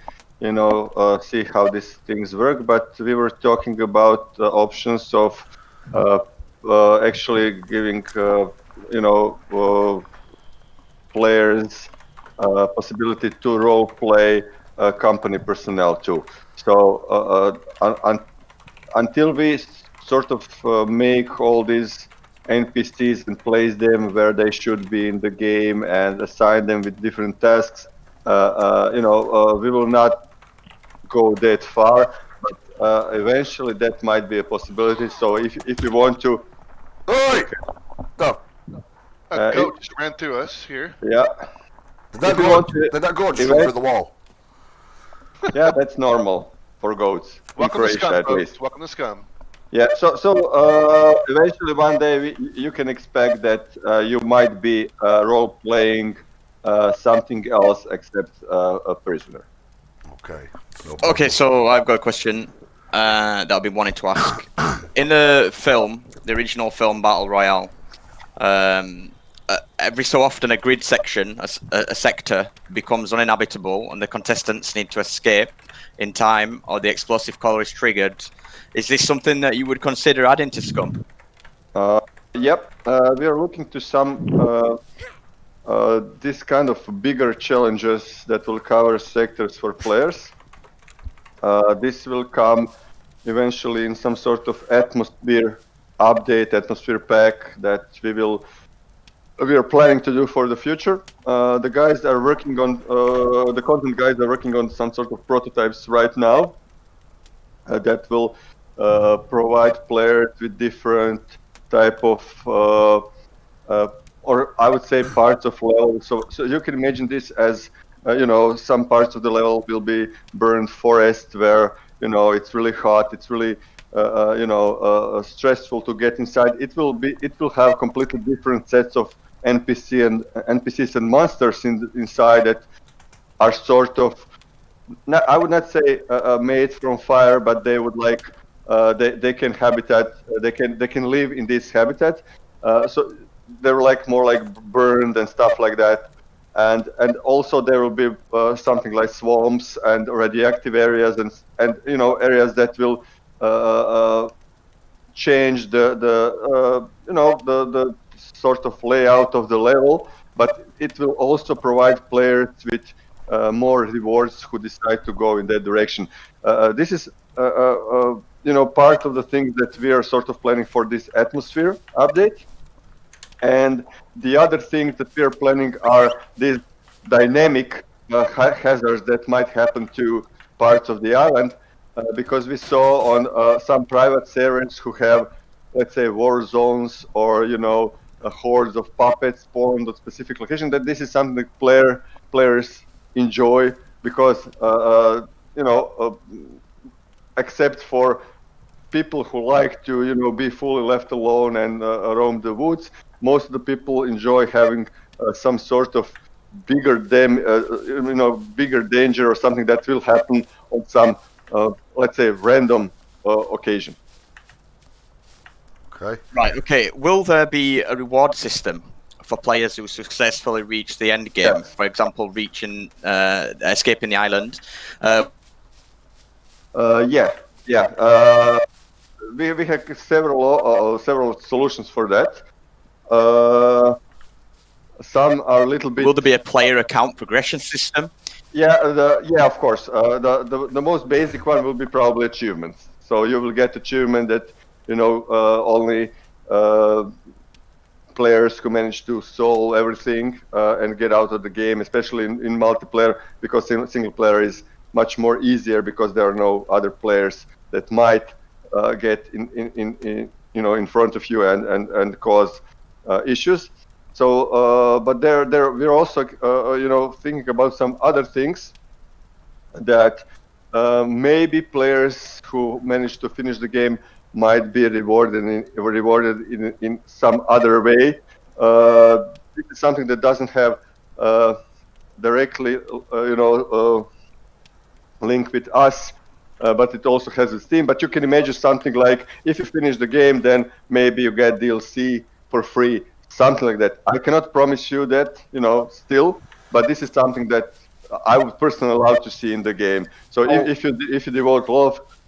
see how these things work. But we were talking about options of actually giving, players possibility to role play company personnel too. So until we sort of make all these NPCs and place them where they should be in the game and assign them with different tasks, we will not go that far. But eventually, that might be a possibility. So if you want to, Oi! No. A goat just ran through us here. yeah. Did that If you go? want to- Did that go and shoot Event- through the wall? Yeah, that's normal for goats. Welcome in to Croatia, Scum, at folks. least. Welcome to Scum. Yeah, so eventually one day you can expect that you might be role-playing something else except a prisoner. Okay. No problem. Okay, so I've got a question that I've been wanting to ask. In the film, the original film Battle Royale, every so often a grid section, a sector, becomes uninhabitable and the contestants need to escape in time or the explosive caller is triggered. Is this something that you would consider adding to SCUM? Yep, we are looking to some this kind of bigger challenges that will cover sectors for players. This will come eventually in some sort of atmosphere update, atmosphere pack that we are planning to do for the future. The guys are working on the content guys are working on some sort of prototypes right now that will provide players with different type of or I would say parts of level. So you can imagine this as some parts of the level will be burned forest where it's really hot, it's really stressful to get inside. It will have completely different sets of NPCs and monsters inside that are sort of I would not say made from fire, but they would they can live in this habitat. So they're more like burned and stuff like that. And also there will be something like swamps and radioactive areas and areas that will change the sort of layout of the level, but it will also provide players with more rewards who decide to go in that direction. This is part of the things that we are sort of planning for this atmosphere update. And the other things that we are planning are these dynamic hazards that might happen to parts of the island, because we saw on some private servers who have, let's say, war zones or hordes of puppets spawned at specific location, that this is something that players enjoy because except for people who like to be fully left alone and roam the woods, most of the people enjoy having some sort of bigger danger or something that will happen on some let's say random occasion. Okay. Right, okay. Will there be a reward system for players who successfully reach the end game? Yes. For example, escaping the island. We have several solutions for that. Some are a little bit. Will there be a player account progression system? Yeah, of course. The most basic one will be probably achievements. So you will get achievement that only players who manage to solve everything and get out of the game, especially in multiplayer, because single player is much more easier because there are no other players that might get in front of you and cause issues. So, but we're also thinking about some other things that maybe players who manage to finish the game might be rewarded in some other way. This is something that doesn't have directly, link with us, but it also has a Steam. But you can imagine something like if you finish the game, then maybe you get DLC for free, something like that. I cannot promise you that, still, but this is something that I would personally love to see in the game. So if you devote a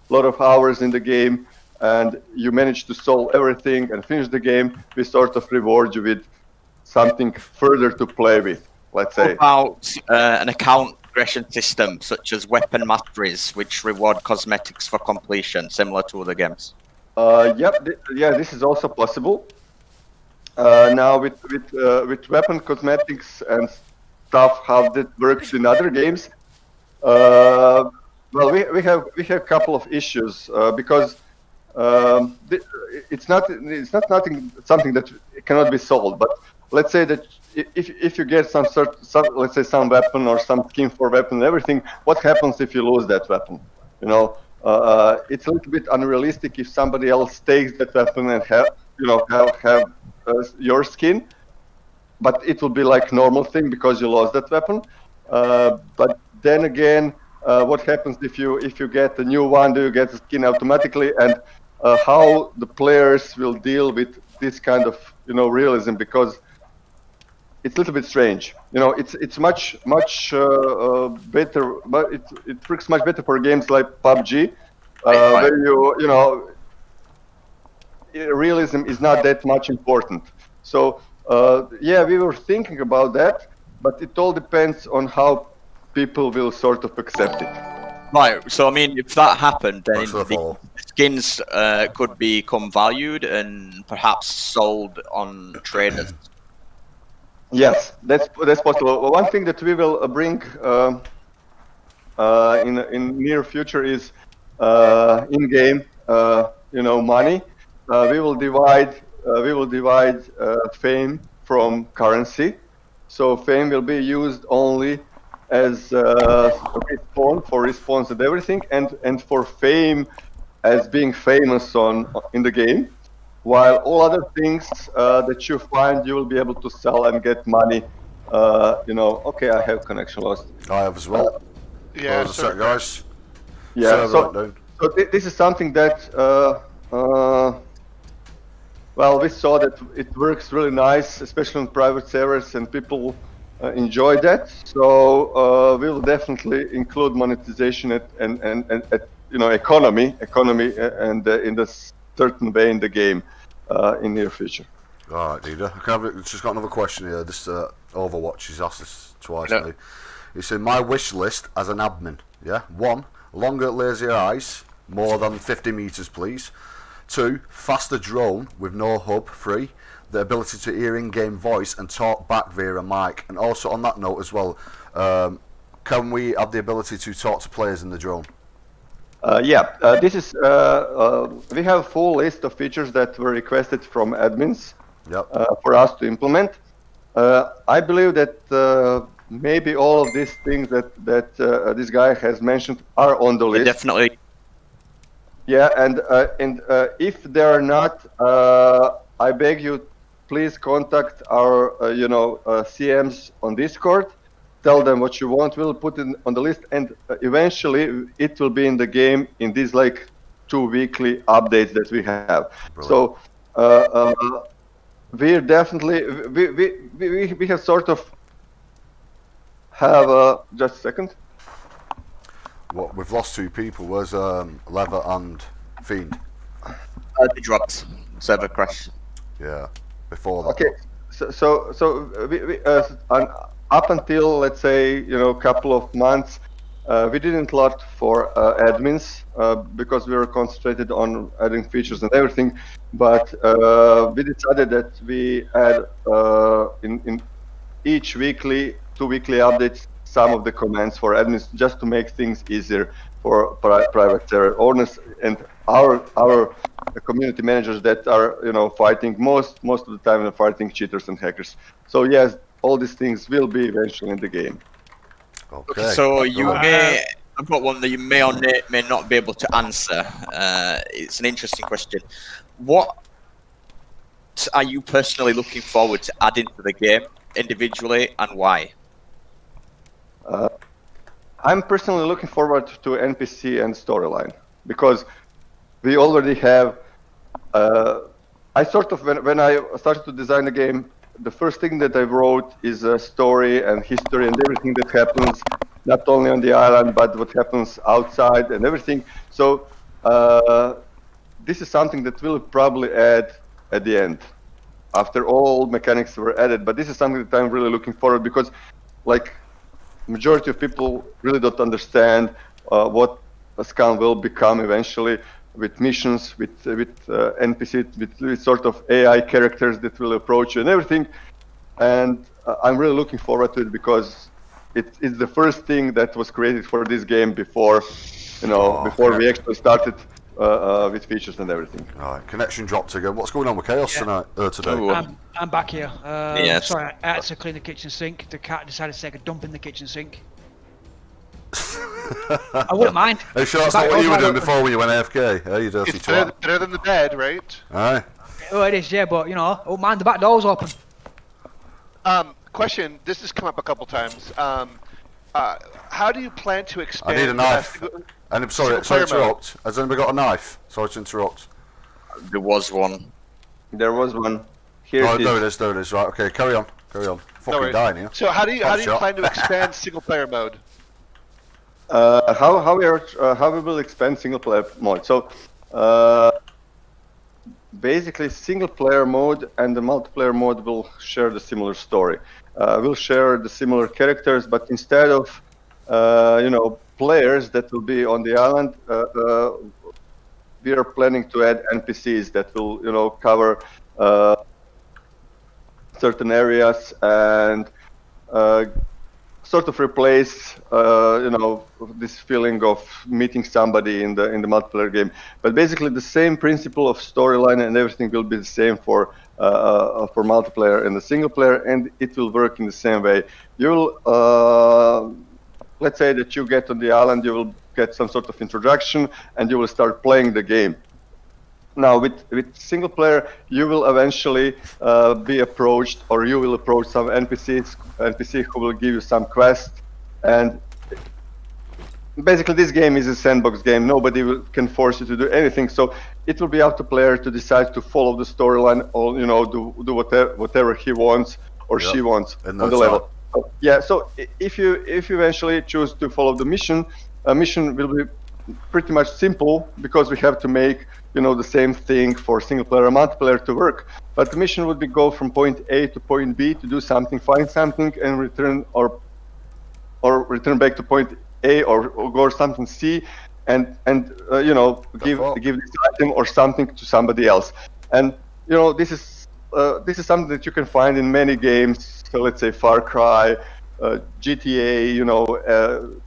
lot of hours in the game and you manage to solve everything and finish the game, we sort of reward you with something further to play with. Let's say. What about an account progression system such as weapon masteries, which reward cosmetics for completion, similar to other games? This is also possible. Now with weapon cosmetics and stuff, how that works in other games. Well, we have a couple of issues because it's not something that cannot be solved. But let's say that if you get some weapon or some skin for weapon and everything, what happens if you lose that weapon? It's a little bit unrealistic if somebody else takes that weapon and have your skin, but it will be like normal thing because you lost that weapon. But then again, what happens if you get a new one? Do you get the skin automatically? And how the players will deal with this kind of realism, because it's a little bit strange. It's much better, but it works much better for games like PUBG, where realism is not that much important. So we were thinking about that, but it all depends on how people will sort of accept it. Right. So I mean, if that happened, then the skins could become valued and perhaps sold on traders. Yes, that's possible. One thing that we will bring in near future is in-game, money. We will divide fame from currency. So fame will be used only as respawn and everything, and for fame as being famous in the game. While all other things that you find, you will be able to sell and get money. Okay, I have connection lost. I have as well. Yeah, sorry, guys. Yeah, so this is something that, we saw that it works really nice, especially on private servers, and people enjoy that. So we will definitely include monetization and economy, and in a certain way in the game in near future. All right, Dida. I've just got another question here. This Overwatch, he's asked this twice now. He said, my wish list as an admin. Yeah. 1, longer laser eyes, more than 50 meters, please. 2, faster drone with no hub, free. The ability to hear in-game voice and talk back via a mic. And also on that note as well, can we have the ability to talk to players in the drone? This is we have a full list of features that were requested from admins for us to implement. I believe that maybe all of these things that this guy has mentioned are on the list. Definitely. Yeah, and if they are not, I beg you, please contact our CMs on Discord. Tell them what you want. We'll put it on the list, and eventually it will be in the game in these 2 weekly updates that we have. Brilliant. So we're definitely we have sort of have just a second. What, we've lost 2 people. Where's Lever and Fiend? They dropped. Server crash. Yeah, before that. Okay, so up until, let's say, couple of months, we didn't lot for admins because we were concentrated on adding features and everything. But we decided that we add in each two weekly updates some of the commands for admins just to make things easier for private server owners and our community managers that are fighting most of the time fighting cheaters and hackers. So yes, all these things will be eventually in the game. Okay. So I've got one that you may or may not be able to answer. It's an interesting question. What are you personally looking forward to adding to the game individually, and why? I'm personally looking forward to NPC and storyline because we already have. I sort of when I started to design the game, the first thing that I wrote is a story and history and everything that happens, not only on the island but what happens outside and everything. So this is something that we'll probably add at the end, after all mechanics were added. But this is something that I'm really looking forward because, like, majority of people really don't understand what a SCUM will become eventually, with missions, with NPCs, with sort of AI characters that will approach you and everything. And I'm really looking forward to it because it's the first thing that was created for this game before, we actually started with features and everything. All right, connection dropped again. What's going on with Chaos today? I'm back here. Yes. Sorry, I had to clean the kitchen sink. The cat decided to take a dump in the kitchen sink. I wouldn't mind. Are you sure that's not what you were doing before when you went AFK? You dirty It's twat. better than the bed, right? Aye. Oh, it is, yeah, but I wouldn't mind the back door's open. Question. This has come up a couple times. How do you plan to expand? I need a knife. And I'm sorry to interrupt. Has anybody got a knife? Sorry to interrupt. There was one. There was one. There it is. Right, okay, carry on. Fucking dying here. So how do you plan to expand single player mode? How we will expand single player mode? So basically, single player mode and the multiplayer mode will share the similar story. We'll share the similar characters, but instead of players that will be on the island, we are planning to add NPCs that will cover certain areas and sort of replace this feeling of meeting somebody in the multiplayer game. But basically the same principle of storyline and everything will be the same for multiplayer and the single player, and it will work in the same way. You'll let's say that you get on the island, you will get some sort of introduction and you will start playing the game. Now with single player, you will eventually be approached, or you will approach some NPC who will give you some quest. And basically this game is a sandbox game. Nobody can force you to do anything. So it will be up to player to decide to follow the storyline or do whatever he wants or she wants on the level. Yeah, so if you eventually choose to follow the mission, a mission will be pretty much simple because we have to make the same thing for single player and multiplayer to work. But the mission would be go from point A to point B to do something, find something, and return or return back to point A or go something C, and give this item or something to somebody else. And this is something that you can find in many games. So let's say Far Cry, GTA,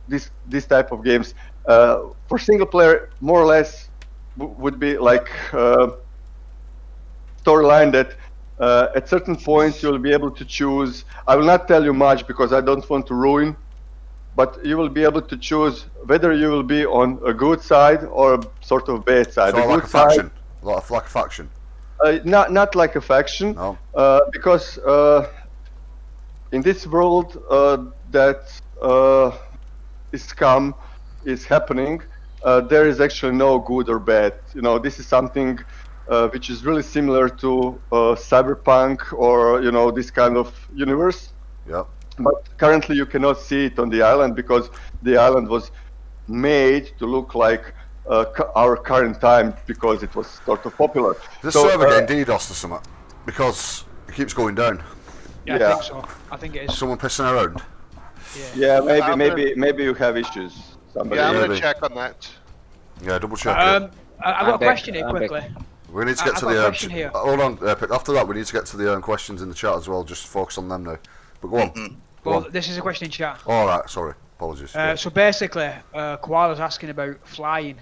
this type of games. For single player, more or less would be like storyline that at certain points you'll be able to choose. I will not tell you much because I don't want to ruin, but you will be able to choose whether you will be on a good side or a sort of bad side. So like a faction? Like a faction? Not like a faction, no. Because in this world that SCUM is happening, there is actually no good or bad. This is something which is really similar to cyberpunk or this kind of universe. Yeah. But currently you cannot see it on the island because the island was made to look like our current time because it was sort of popular. This server getting DDoSed or something because it keeps going down. Yeah, I Yeah. think so. I think it is. Someone pissing around. Yeah, I'm maybe you have issues. Somebody. Yeah, I'm gonna Maybe. check on that. Yeah, double check it. I've got a back, question here I'm back. quickly. We need to get I've to got a the question here. hold on. After that, we need to get to the questions in the chat as well. Just focus on them now. But go on. Go Well, on. this is a question in chat. All right. Sorry. Apologies. So basically, Koala's asking about flying.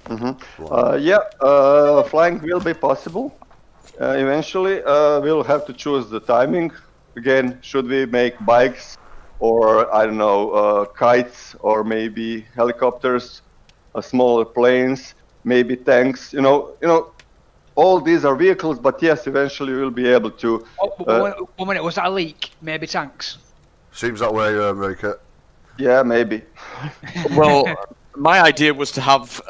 Flying will be possible. Eventually, we'll have to choose the timing. Again, should we make bikes, or I don't know, kites, or maybe helicopters, smaller planes, maybe tanks. You know, all these are vehicles. But yes, eventually we'll be able to. One minute, was that a leak? Maybe tanks. Seems that way, Rika. Yeah, maybe. Well, my idea was to have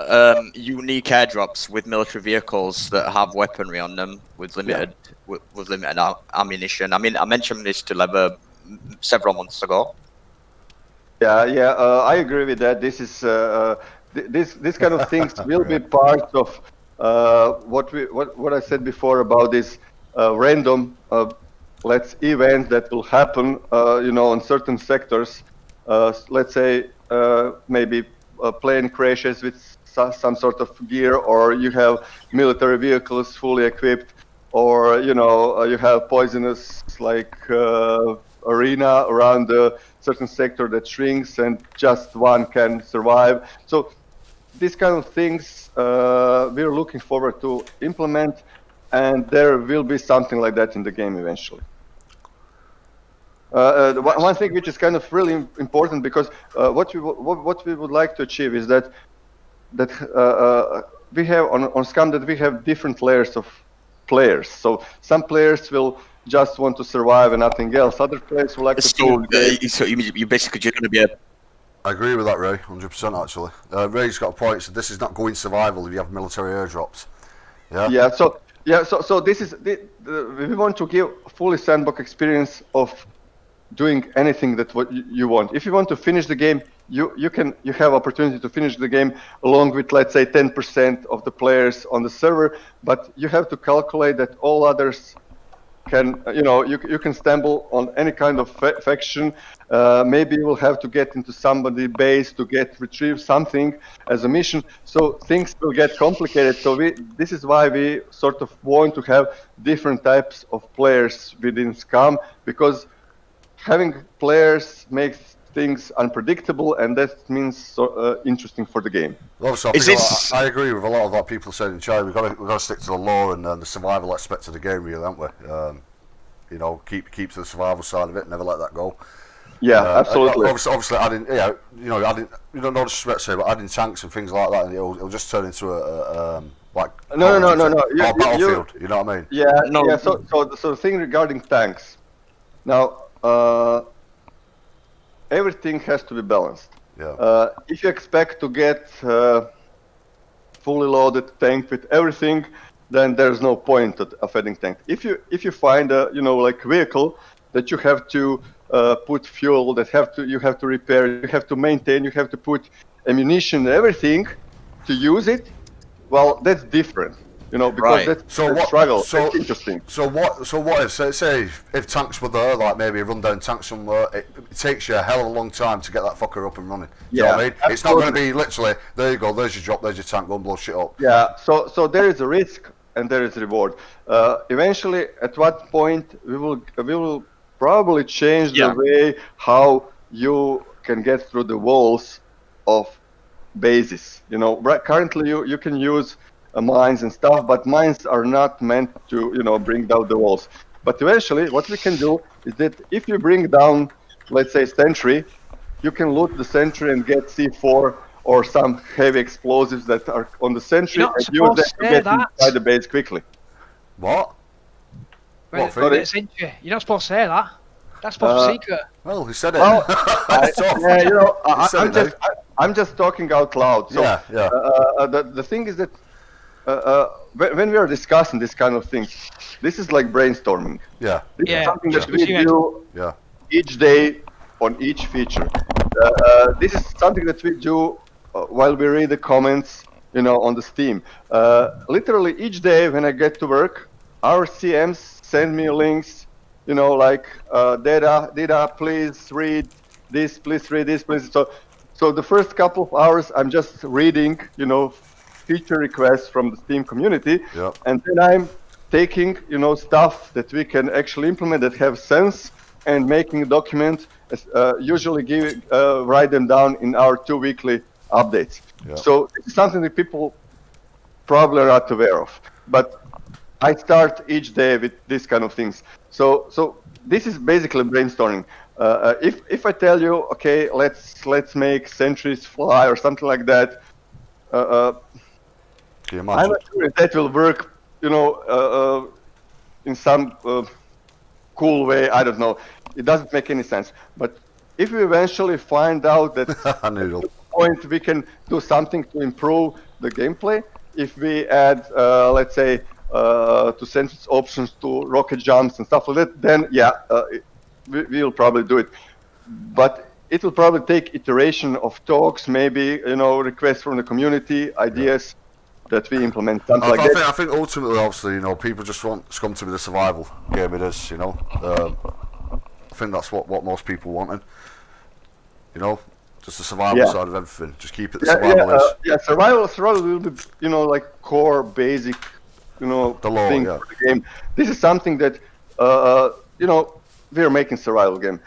unique airdrops with military vehicles that have weaponry on them with limited ammunition. I mean, I mentioned this to Lever several months ago. Yeah, I agree with that. This is this kind of things will be part of what I said before about this random events that will happen, on certain sectors. Let's say maybe plane crashes with some sort of gear, or you have military vehicles fully equipped, or you have poisonous arena around a certain sector that shrinks and just one can survive. So these kind of things we're looking forward to implement, and there will be something like that in the game eventually. One thing which is kind of really important, because what we would like to achieve is that we have on SCUM that we have different layers of players. So some players will just want to survive and nothing else. Other players will like to. So you're basically just going to be a. I agree with that, Ray. 100% actually. Ray's got a point. So this is not going survival if you have military airdrops. Yeah. So this is we want to give fully sandbox experience of doing anything that what you want. If you want to finish the game, you have opportunity to finish the game along with, let's say, 10% of the players on the server, but you have to calculate that all others can, you can stumble on any kind of faction. Maybe you will have to get into somebody's base to retrieve something as a mission. So things will get complicated. So this is why we sort of want to have different types of players within SCUM, because having players makes things unpredictable, and that means interesting for the game. Obviously, I agree with a lot of what people said in chat. We've got to stick to the lore and the survival aspect of the game, really, haven't we? Keep to the survival side of it. Never let that go. Yeah, absolutely. Obviously, adding, you don't know disrespect, say, but adding tanks and things like that, it'll just turn into a No. battlefield. You know what I mean? Yeah. No. Yeah. So the thing regarding tanks, now. Everything has to be balanced. Yeah. If you expect to get fully loaded tank with everything, then there's no point of adding tank. If you find a vehicle that you have to put fuel, you have to repair, you have to maintain, you have to put ammunition and everything to use it, well, that's different. Because that's struggle. So it's interesting. So what if, say if tanks were there, like maybe a rundown tank somewhere, it takes you a hell of a long time to get that fucker up and running. You know what I mean? Absolutely. It's not going to be literally, there you go, there's your drop, there's your tank, go and blow shit up. Yeah, so there is a risk and there is a reward. Eventually, at what point we will probably change the way how you can get through the walls of bases. Currently you can use mines and stuff, but mines are not meant to bring down the walls. But eventually what we can do is that if you bring down, let's say, sentry, you can loot the sentry and get C4 or some heavy explosives that are on the sentry and use them to get inside the base quickly. What? You're not supposed to say that. That's supposed to be secret. Well, he said it. I'm just talking out loud. So the thing is that when we are discussing this kind of things, this is like brainstorming. Yeah. This is something that we do each day on each feature. This is something that we do while we read the comments, on the Steam. Literally each day when I get to work, our CMs send me links like data, please read this, please read this, please. So the first couple of hours, I'm just reading, feature requests from the Steam community, Yep. and then I'm taking, stuff that we can actually implement that have sense, and making a document. Usually write them down in our 2 weekly updates. Yep. So it's something that people probably are not aware of, but I start each day with this kind of things. So this is basically brainstorming. If I tell you, okay, let's make sentries fly or something like that, Can you I'm imagine? not sure if that will work, in some cool way. I don't know. It doesn't make any sense. But if we eventually find out that I knew it. point we can do something to improve the gameplay, if we add, let's say, to sentence options to rocket jumps and stuff like that, then we'll probably do it. But it will probably take iteration of talks, maybe requests from the community, ideas that we implement, something like that. I think ultimately, obviously, people just want SCUM to be the survival game it is. I think that's what most people wanted. Just the survival side of everything. Just keep it the survival is. Survival will be, like core basic, The law, thing yeah. for the game. This is something that, we're making survival game.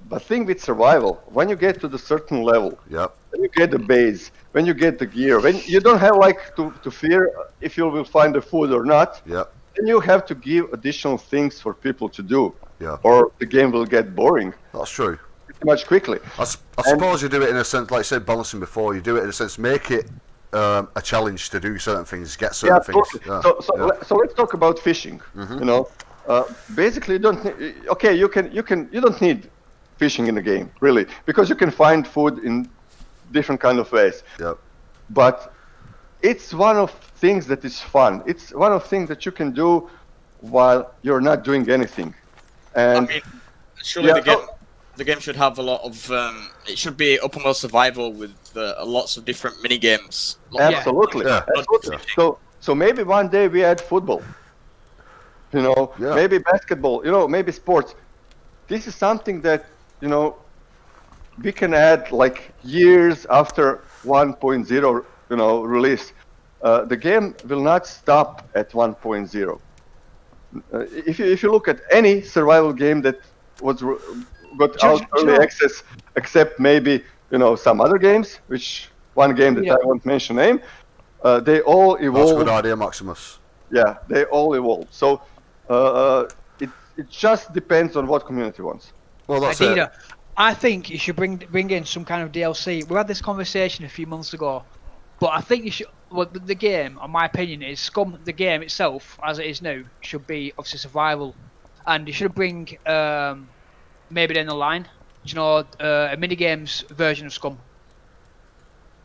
But thing with survival, when you get to the certain level, Yep. when you get the base, when you get the gear, when you don't have to fear if you will find the food or not, Yep. then you have to give additional things for people to do, Yeah. or the game will get boring That's true. pretty much quickly. I suppose you do it in a sense, like I said, balancing before. You do it in a sense, make it a challenge to do certain things, get certain things. Totally. Yeah. So let's talk about fishing. Basically, you don't need, you don't need fishing in the game really, because you can find food in different kind of ways. Yep. But it's one of things that is fun. It's one of things that you can do while you're not doing anything. And I mean, surely the game should have a lot of. It should be open world survival with lots of different mini games. absolutely. Yeah. Absolutely. So maybe one day we add football. Maybe basketball. Maybe sports. This is something that we can add like years after 1.0 release. The game will not stop at 1.0. If you look at any survival game that got out early access, except maybe some other games, which one game that I won't mention name, they all evolve. That's a good idea, Maximus. Yeah, they all evolve. So it just depends on what community wants. Well, that's it. Adida, I think you should bring in some kind of DLC. We had this conversation a few months ago, but I think you should. Well, the game, in my opinion, is SCUM. The game itself, as it is now, should be obviously survival, and you should bring maybe down the line, a mini games version of SCUM.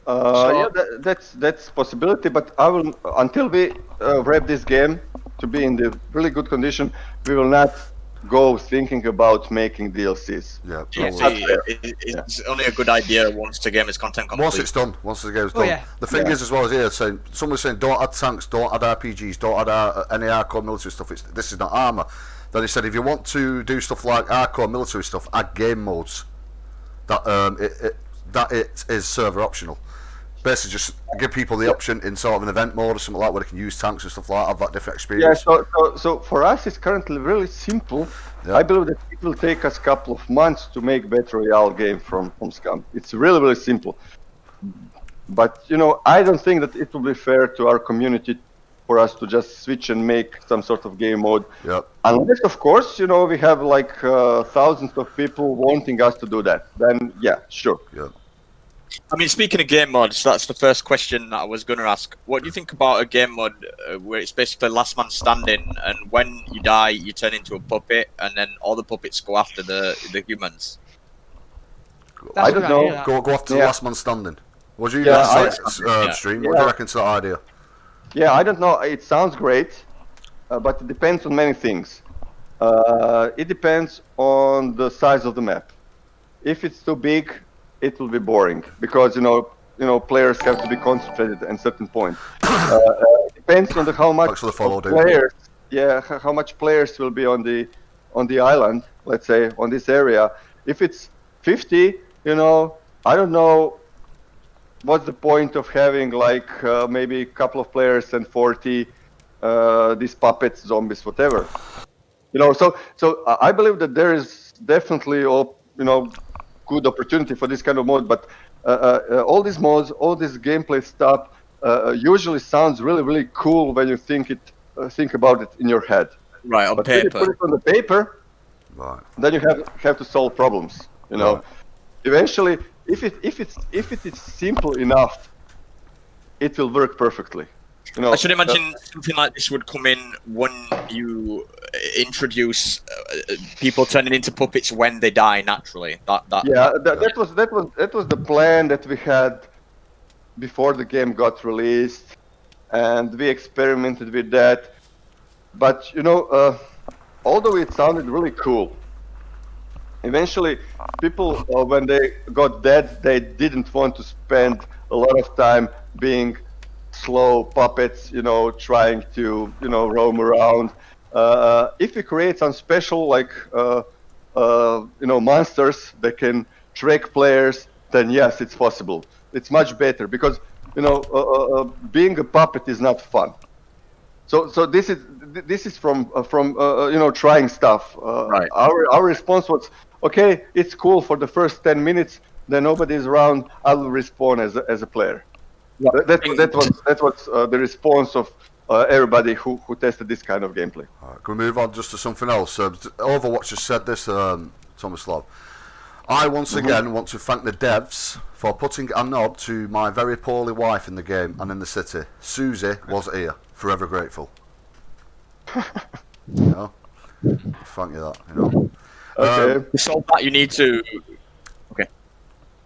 That's possibility, but I will until we wrap this game to be in the really good condition, we will not go thinking about making DLCs. Yeah. It's only a good idea once the game is content complete. Once it's done, once the game's done. The thing is, as well as here, someone's saying, don't add tanks, don't add RPGs, don't add any hardcore military stuff. This is not armor. Then he said, if you want to do stuff like hardcore military stuff, add game modes. That it is server optional. Basically, just give people the option in sort of an event mode or something like where they can use tanks and stuff like that, have that different experience. So for us, it's currently really simple. Yeah. I believe that it will take us a couple of months to make Battle Royale game from SCUM. It's really, really simple. But, I don't think that it will be fair to our community for us to just switch and make some sort of game mode. Yep. Unless, of course, we have like thousands of people wanting us to do that. Then, yeah, sure. Yeah. I mean, speaking of game mods, that's the first question that I was going to ask. What do you think about a game mod where it's basically last man standing, and when you die, you turn into a puppet, and then all the puppets go after the humans? I don't know. Go after the last man standing. What do you stream? What do you reckon to that idea? Yeah, I don't know. It sounds great, but it depends on many things. It depends on the size of the map. If it's too big, it will be boring because players have to be concentrated at a certain point. It depends on how much players. Yeah, how much players will be on on the island, let's say on this area, if it's 50, I don't know what's the point of having like maybe a couple of players and 40 these puppets, zombies, whatever. So I believe that there is definitely good opportunity for this kind of mode, but all these modes, all this gameplay stuff usually sounds really, really cool when you think about it in your head. Right, on But when you paper. put it on the paper, Right. then you have to solve problems. Right. Eventually, if it is simple enough, it will work perfectly. I should imagine something like this would come in when you introduce people turning into puppets when they die naturally. That was the plan that we had before the game got released, and we experimented with that. But although it sounded really cool, eventually people when they got dead, they didn't want to spend a lot of time being slow puppets, trying to roam around. If we create some special like monsters that can track players, then yes, it's possible. It's much better because being a puppet is not fun. So this is from trying stuff. Right. Our response was, okay, it's cool for the first 10 minutes. Then nobody is around. I will respawn as a player. Yeah. That was the response of everybody who tested this kind of gameplay. All right, can we move on just to something else? Overwatch has said this, Tomislav. I once again want to thank the devs for putting a nod to my very poorly wife in the game and in the city. Susie was here, forever grateful. Thank you that. Okay. To solve that, you need to. Okay.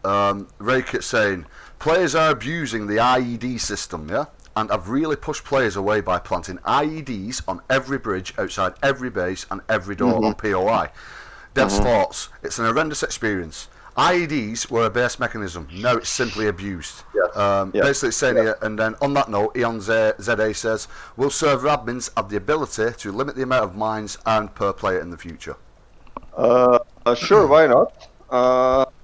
Rakit saying players are abusing the IED system, yeah, and have really pushed players away by planting IEDs on every bridge, outside every base, and every door on POI. Dev's thoughts: it's an horrendous experience. IEDs were a base mechanism. Now it's simply abused. Yes. Basically saying here, and then on that note, Eon ZA says, will server admins have the ability to limit the amount of mines earned per player in the future? Sure, why not?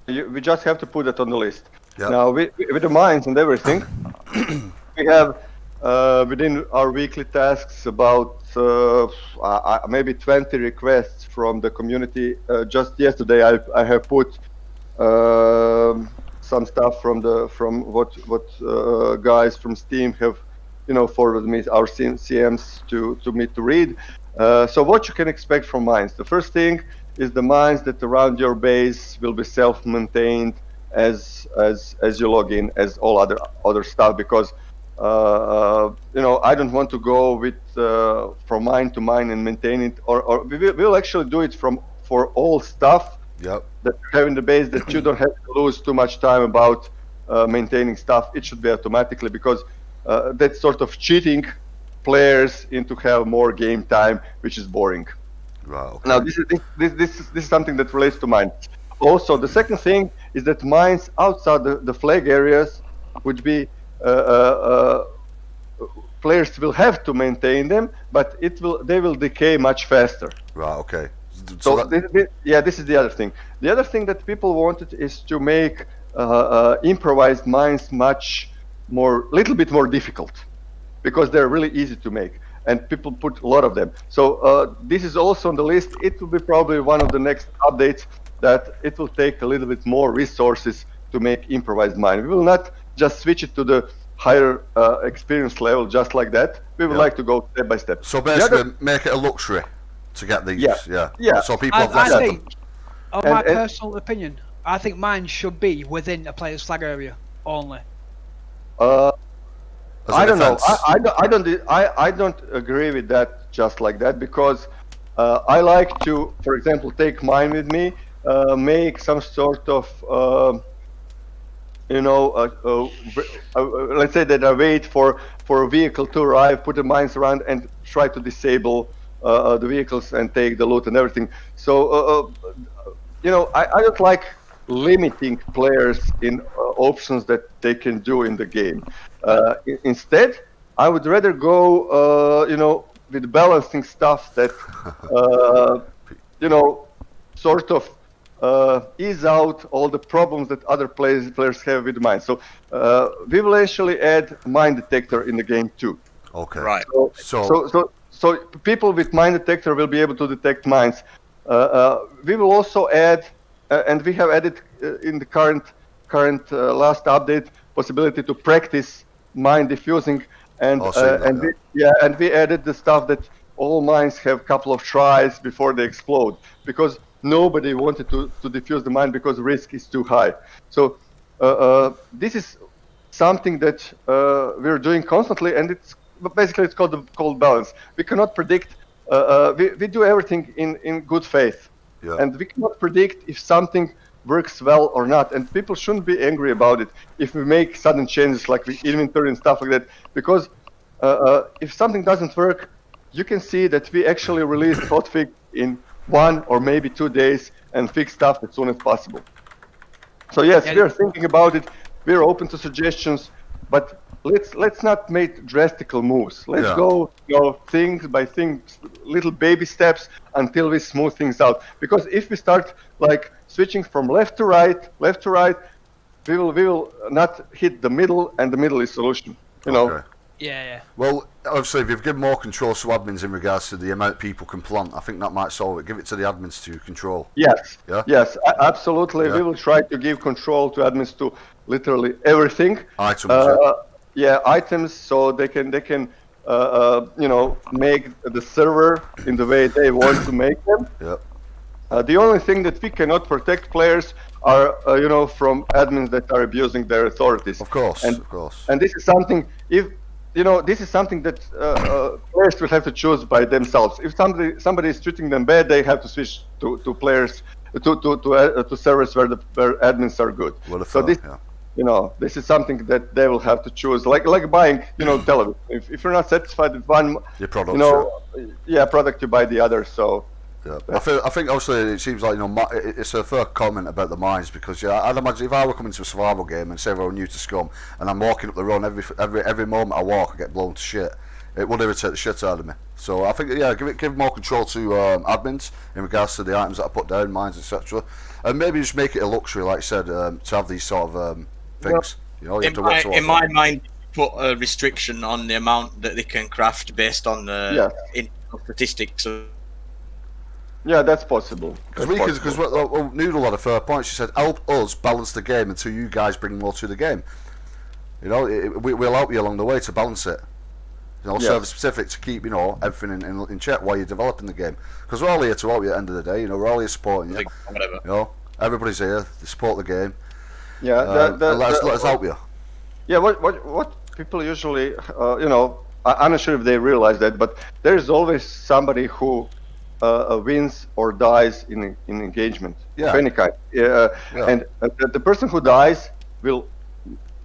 We just have to put that on the list. Yep. Now, with the mines and everything, we have within our weekly tasks about maybe 20 requests from the community. Just yesterday, I have put some stuff from what guys from Steam have forwarded me, our CMs to me to read. So what you can expect from mines? The first thing is the mines that around your base will be self-maintained as you log in, as all other stuff, because I don't want to go with from mine to mine and maintain it, or we'll actually do it for all stuff that you have in the base, that you don't have to lose too much time about maintaining stuff. It should be automatically, because that's sort of cheating players into have more game time, which is boring. Right. Okay. Now this is something that relates to mines. Also, the second thing is that mines outside the flag areas would be players will have to maintain them, but they will decay much faster. Right. Okay. So this is the other thing. The other thing that people wanted is to make improvised mines little bit more difficult, because they're really easy to make, and people put a lot of them. So this is also on the list. It will be probably one of the next updates, that it will take a little bit more resources to make improvised mine. We will not just switch it to the higher experience level just like that. We would like to go step by step. So basically, make it a luxury to get these. Yeah. So people have I less of think, them. on my personal opinion, I think mine should be within a player's flag area only. I don't know. I don't agree with that just like that, because I like to, for example, take mine with me, make some sort of let's say that I wait for a vehicle to arrive, put the mines around, and try to disable the vehicles and take the loot and everything. So I don't like limiting players in options that they can do in the game. Instead, I would rather go with balancing stuff that sort of ease out all the problems that other players have with mines. So we will actually add mine detector in the game too. Okay. Right. So people with mine detector will be able to detect mines. We will also add, and we have added in the current last update, possibility to practice mine diffusing, and we added the stuff that all mines have a couple of tries before they explode, because nobody wanted to defuse the mine because risk is too high. So this is something that we're doing constantly, and it's called the cold balance. We cannot predict. We do everything in good faith, and we cannot predict if something works well or not. And people shouldn't be angry about it if we make sudden changes like with inventory and stuff like that, because if something doesn't work, you can see that we actually released hotfix in 1 or maybe 2 days and fix stuff as soon as possible. So yes, we are thinking about it. We're open to suggestions, but let's not make drastic moves. Let's go, things by things, little baby steps until we smooth things out. Because if we start like switching from left to right, we will not hit the middle, and the middle is solution. You know. Yeah. Well, obviously, if you've given more control to admins in regards to the amount people can plant, I think that might solve it. Give it to the admins to control. Yes. Yeah. Yes, absolutely. Yeah. We will try to give control to admins to literally everything. Items. Items, so they can make the server in the way they want to make them. Yeah. The only thing that we cannot protect players are, from admins that are abusing their authorities. Of course. And this is something. This is something that players will have to choose by themselves. If somebody is treating them bad, they have to switch to players to servers where admins are good. This is something that they will have to choose, like buying television. If you're not satisfied with one product, you buy the other. So. Yeah. I think obviously it seems like it's a fair comment about the mines, because I'd imagine if I were coming to a survival game and say we're new to SCUM and I'm walking up the run, every moment I walk I get blown to shit, it would irritate the shit out of me. So I think give more control to admins in regards to the items that I put down, mines, etc. And maybe just make it a luxury, like I said, to have these sort of things. In my mind, put a restriction on the amount that they can craft based on the statistics. Yeah, that's possible. Because Noodle had a fair point. She said, "Help us balance the game until you guys bring more to the game." We'll help you along the way to balance it. Server specific to keep everything in check while you're developing the game. Because we're all here to help you at the end of the day. We're all here supporting you. Whatever. Everybody's here to support the game. Yeah. Let us help you. Yeah. What people usually, I'm not sure if they realize that, but there is always somebody who. Wins or dies in engagement of any kind. And the person who dies will,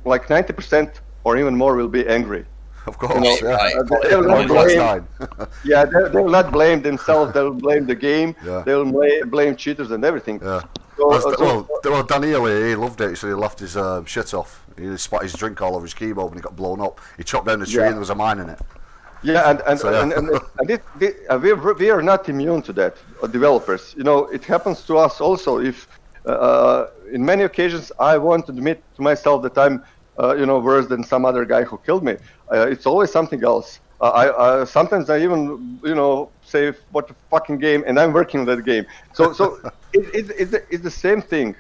like 90% or even more, will be angry. Of course, they will not blame themselves. They will blame the game. They will blame cheaters and everything. Daniel, he loved it. So he left his shit off. He spat his drink all over his keyboard when he got blown up. He chopped down the tree and there was a mine in it. Yeah, and we are not immune to that, developers. It happens to us also. If in many occasions I want to admit to myself that I'm, worse than some other guy who killed me. It's always something else. Sometimes I even, say what a fucking game, and I'm working on that game. So it's the same thing,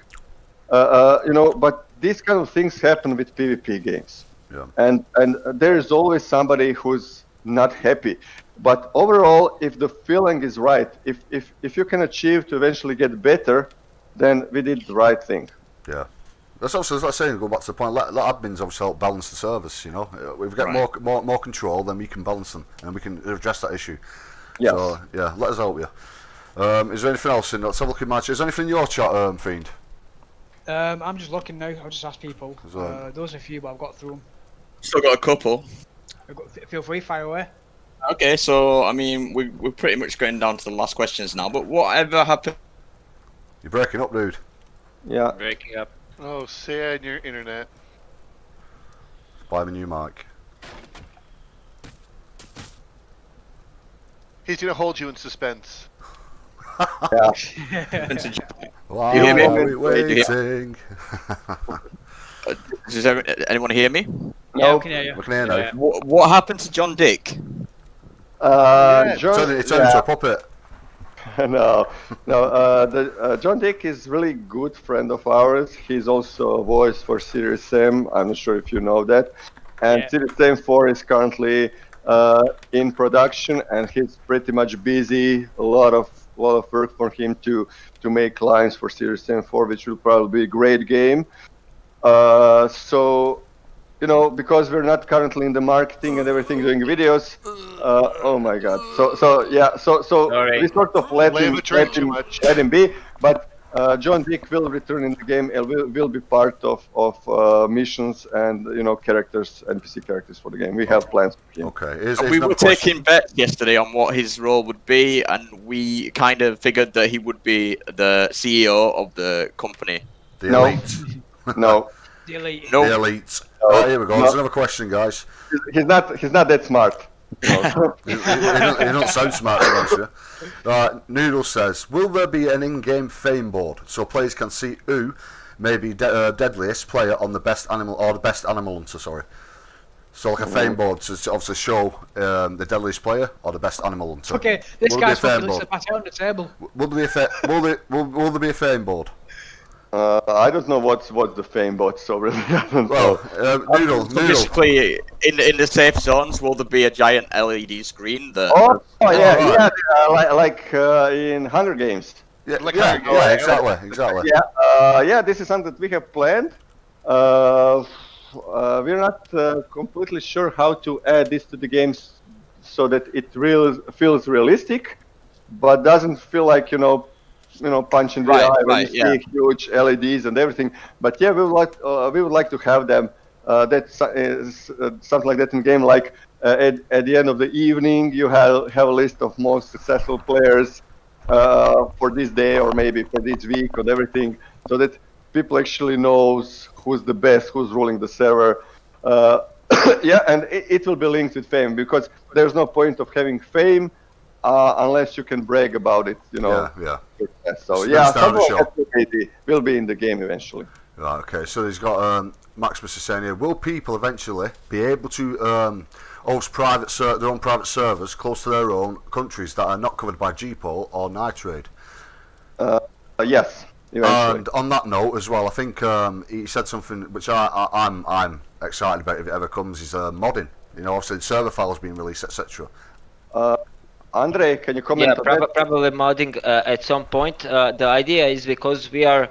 But these kind of things happen with PvP games. Yeah. And there is always somebody who's not happy, but overall, if the feeling is right, if you can achieve to eventually get better, then we did the right thing. Yeah, that's also, as I was saying, go back to the point. Let admins obviously help balance the service. If we get more control, then we can balance them and we can address that issue. Yes. So let us help you. Is there anything else in? Let's have a look at match. Is there anything in your chat, Fiend? I'm just looking now. I'll just ask people. Those are a few, but I've got through them. Still got a couple. Feel free, fire away. Okay, so we're pretty much going down to the last questions now. But whatever happened? You're breaking up, dude. Yeah. Breaking up. Oh, say on your internet. Buy me a new mic. He's gonna hold you in suspense. Why You hear me? are we waiting? Does anyone hear me? Yeah, we can hear you. We can hear now. Yeah. What happened to John Dick? John, It turned into a puppet. no, John Dick is really good friend of ours. He's also a voice for Series M. I'm not sure if you know that. And Yeah. Series M4 is currently in production, and he's pretty much busy. A lot of work for him to make lines for Series M4, which will probably be a great game. So, you know, because we're not currently in the marketing and everything doing videos. Oh my God. So Sorry. we sort of let Lay him, the train too much. let him be. But John Dick will return in the game and will be part of missions and, you know, characters, NPC characters for the game. We have plans for him. Okay. Here's We another were question. taking bets yesterday on what his role would be, and we kind of figured that he would be the CEO of the company. The No. elite. No, Delete. No, The elite. No. Right, here we go. There's No. another question, guys. he's not that smart. No. He don't sound smart, to be honest with you. Noodle says, will there be an in-game fame board so players can see who may be deadliest player on the best animal or the best animal hunter? Sorry. So like a fame board to obviously show the deadliest player or the best animal hunter. Okay, this Will guy's there fucking be a fame looks board? like pass it on the table. Will there be a fame board? I don't know what's the fame bot, so really I don't know. Well, Noodle. basically, in the safe zones, will there be a giant LED screen that? Oh yeah, right. yeah, like in Hunger Games. Yeah, Like yeah, how you go, yeah, right? exactly. Yeah, this is something that we have planned. We're not completely sure how to add this to the games so that it really feels realistic, but doesn't feel like punch in the Right, eye when right, you see huge LEDs and everything. But yeah, we would like to have them. Something like that in game. Like at the end of the evening, you have a list of most successful players for this day or maybe for this week or everything, so that people actually knows who's the best, who's ruling the server. Yeah, and it will be linked with fame, because there's no point of having fame unless you can brag about it, Yeah. So It's yeah, best out of the some of that will be in the game eventually. Right, okay, so he's got Maximus is saying here, will people eventually be able to host their own private servers close to their own countries that are not covered by GPOL or Nitrade? Yes, eventually. And on that note as well, I think he said something which I'm excited about if it ever comes, is modding. Obviously server files being released, etc. Andrej, can you comment on that? Probably modding at some point. The idea is because we are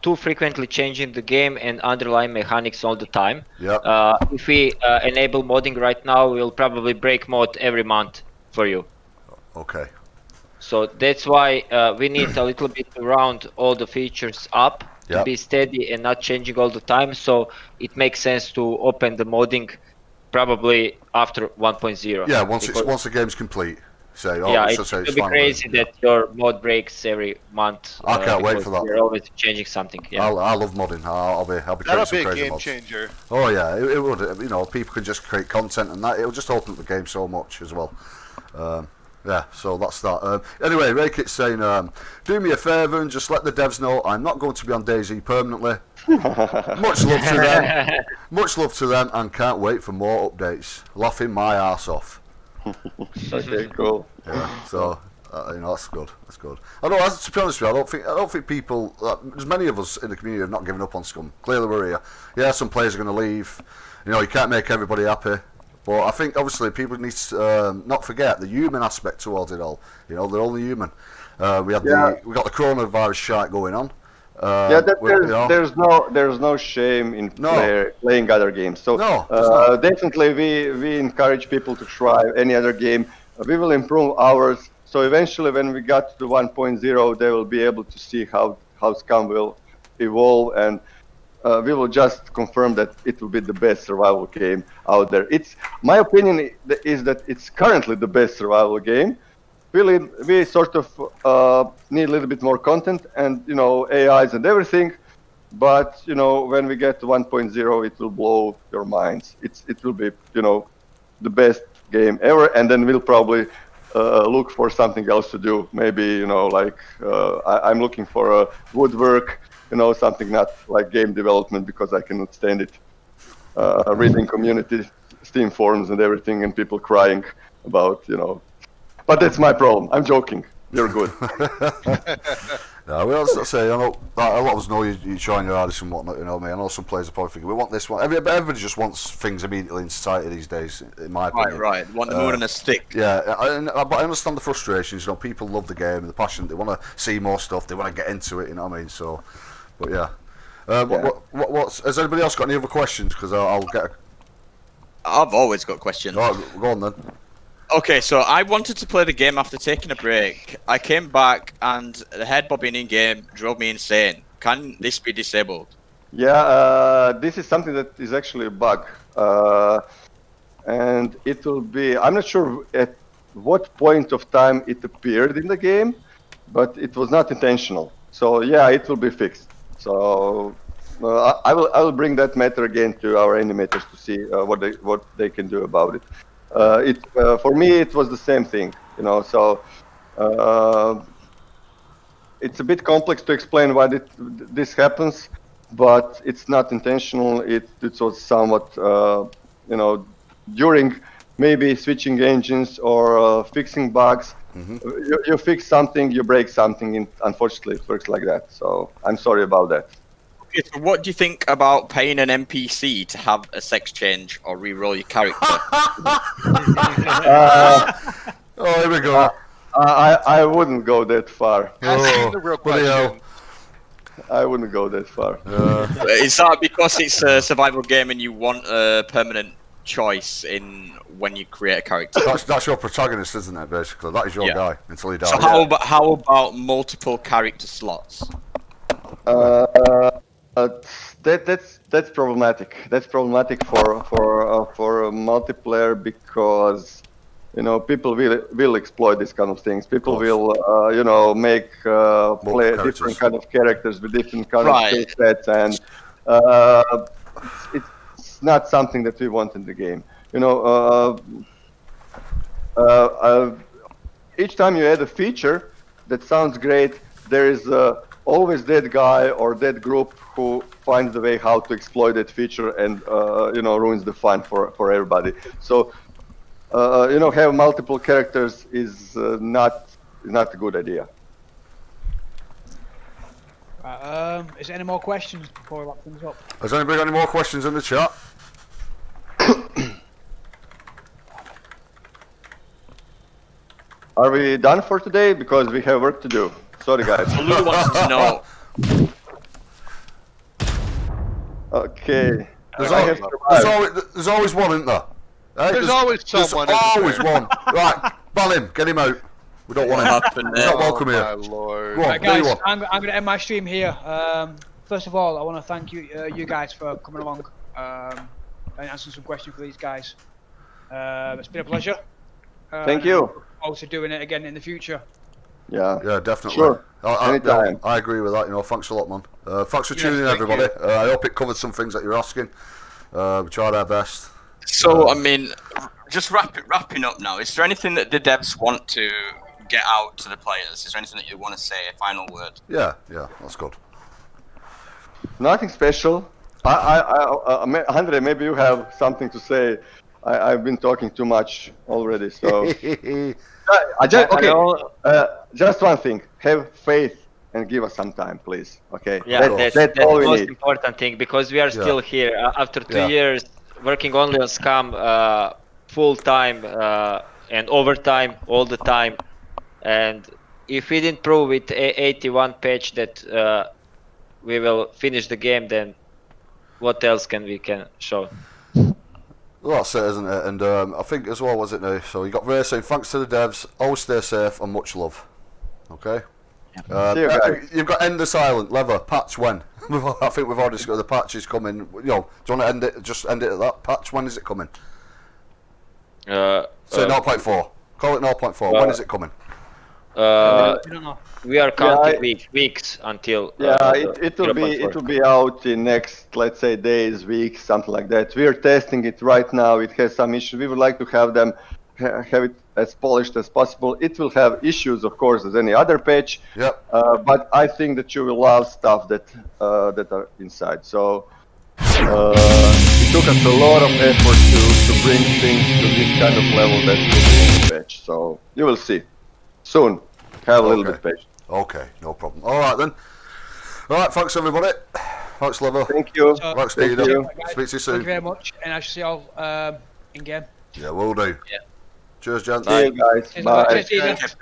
too frequently changing the game and underlying mechanics all the time. Yep. If we enable modding right now, we'll probably break mod every month for you. Okay. So that's why we need a little bit to round all the features up to Yep. be steady and not changing all the time. So it makes sense to open the modding probably after 1.0. Yeah, once the game's complete. Say, Yeah, it's it just say will it's be fine. crazy that your mod breaks every month. I can't wait because for that. You're always changing something. Yeah. I love modding. I'll be creating That'll some be a crazy game mods. changer. Oh yeah, it would. People can just create content, and it'll just open up the game so much as well. Yeah, so that's that. Anyway, Raykit's saying, do me a favour and just let the devs know I'm not going to be on DayZ permanently. Much love to them. Much love to them, and can't wait for more updates. Laughing my arse off. Okay, cool. Yeah, so that's good. That's good. I know. To be honest with you, I don't think people. There's many of us in the community have not given up on SCUM. Clearly, we're here. Yeah, some players are going to leave. You can't make everybody happy. But I think obviously people need to not forget the human aspect towards it all. They're only human. We got the coronavirus shite going on. There's no shame in playing other games. So definitely we encourage people to try any other game. We will improve ours. So eventually, when we got to 1.0, they will be able to see how SCUM will evolve, and we will just confirm that it will be the best survival game out there. My opinion is that it's currently the best survival game. We sort of need a little bit more content and AIs and everything, but when we get to 1.0, it will blow your minds. It will be the best game ever, and then we'll probably look for something else to do. Maybe, you know, like I'm looking for woodwork, you know, something not like game development because I cannot stand it. Reading community Steam forums and everything and people crying about, you know. But that's my problem. I'm joking. You're good. Yeah, well, that's say. I know a lot of us know you're trying your hardest and whatnot. You know what I mean? I know some players are probably thinking, we want this one. Everybody just wants things immediately in society these days, in my opinion. Right. Want the moon and a stick. Yeah, but I understand the frustrations. You know, people love the game, the passion. They want to see more stuff. They want to get into it. You know what I mean? So, but yeah. Has anybody else got any other questions? Because I'll get. I've always got questions. All right, go on then. Okay, so I wanted to play the game after taking a break. I came back and the head bobbing in game drove me insane. Can this be disabled? Yeah, this is something that is actually a bug. And it will be, I'm not sure at what point of time it appeared in the game, but it was not intentional. So yeah, it will be fixed. So I will bring that matter again to our animators to see what they can do about it. For me, it was the same thing, you know. So it's a bit complex to explain why this happens, but it's not intentional. It was somewhat, you know, during maybe switching engines or fixing bugs. Mm-hmm. You fix something, you break something, and unfortunately it works like that. So I'm sorry about that. Okay, so what do you think about paying an NPC to have a sex change or re-roll your character? Oh, here we go. I wouldn't go that far. Asking the real question. I wouldn't go that far. Is that because it's a survival game and you want a permanent choice in when you create a character? That's your protagonist, isn't it? Basically, that is your guy until he dies. So how about multiple character slots? That's problematic. That's problematic for multiplayer because, you know, people will exploit these kind of things. People will you know, make play different kind of characters with different kind of skill sets, and it's not something that we want in the game. You know, each time you add a feature that sounds great, there is always that guy or that group who finds the way how to exploit that feature and you know, ruins the fun for everybody. So you know, have multiple characters is not a good idea. Is there any more questions before we wrap things up? Has anybody got any more questions in the chat? Are we done for today? Because we have work to do. Sorry, guys. Lou wants to know. Okay. There's always one, isn't there? Hey, There's always someone. There's always one. Right, ban him. Get him out. We don't want him. He's not welcome here. My lord. Go on, Right, guys, I'm going to end my stream here. First of all, I want to thank you guys for coming along and answering some questions for these guys. It's been a pleasure. Thank you. Also doing it again in the future. Yeah, definitely. Sure. Anytime. I agree with that. You know, thanks a lot, man. Thanks for tuning in, thank everybody. I hope it covered some things that you're asking. We tried our best. So, I mean, just wrapping up now, is there anything that the devs want to get out to the players? Is there anything that you want to say, a final word? Yeah, that's good. Nothing special. Andrej, maybe you have something to say. I've been talking too much already, so... just one thing. Have faith and give us some time, please. Okay? Yeah, that's all the we most need. important thing, because we are still here after 2 years working only on SCUM full time and overtime all the time. And if we didn't prove with 81 patch that we will finish the game, then what else we can show? Well, that's it, isn't it? And I think as well, was it now? So you got Ray saying thanks to the devs, always stay safe and much love. Okay. See you guys. You've got End the Silent, Lever, patch when? I think we've already got the patch is coming. You know, do you want to end it? Just end it at that patch. When is it coming? Say 0.4. Call it 0.4. When is it coming? I don't know. We are counting weeks until. It will be out in next, let's say, days, weeks, something like that. We are testing it right now. It has some issues. We would like to have it as polished as possible. It will have issues, of course, as any other patch. Yep. But I think that you will love stuff that are inside. So it took us a lot of effort to bring things to this kind of level that will be in the patch. So you will see soon. Have a little bit patience. Okay, no problem. All right then. All right, thanks everybody. Thanks, Lever. Thank you. So, Thanks, Thank Peter. you. Speak to you Thank you soon. very much, and I shall see you all in game. Yeah, will do. Yeah. Cheers, gents. See you guys. Cheers, Bye. Cheers, Peter.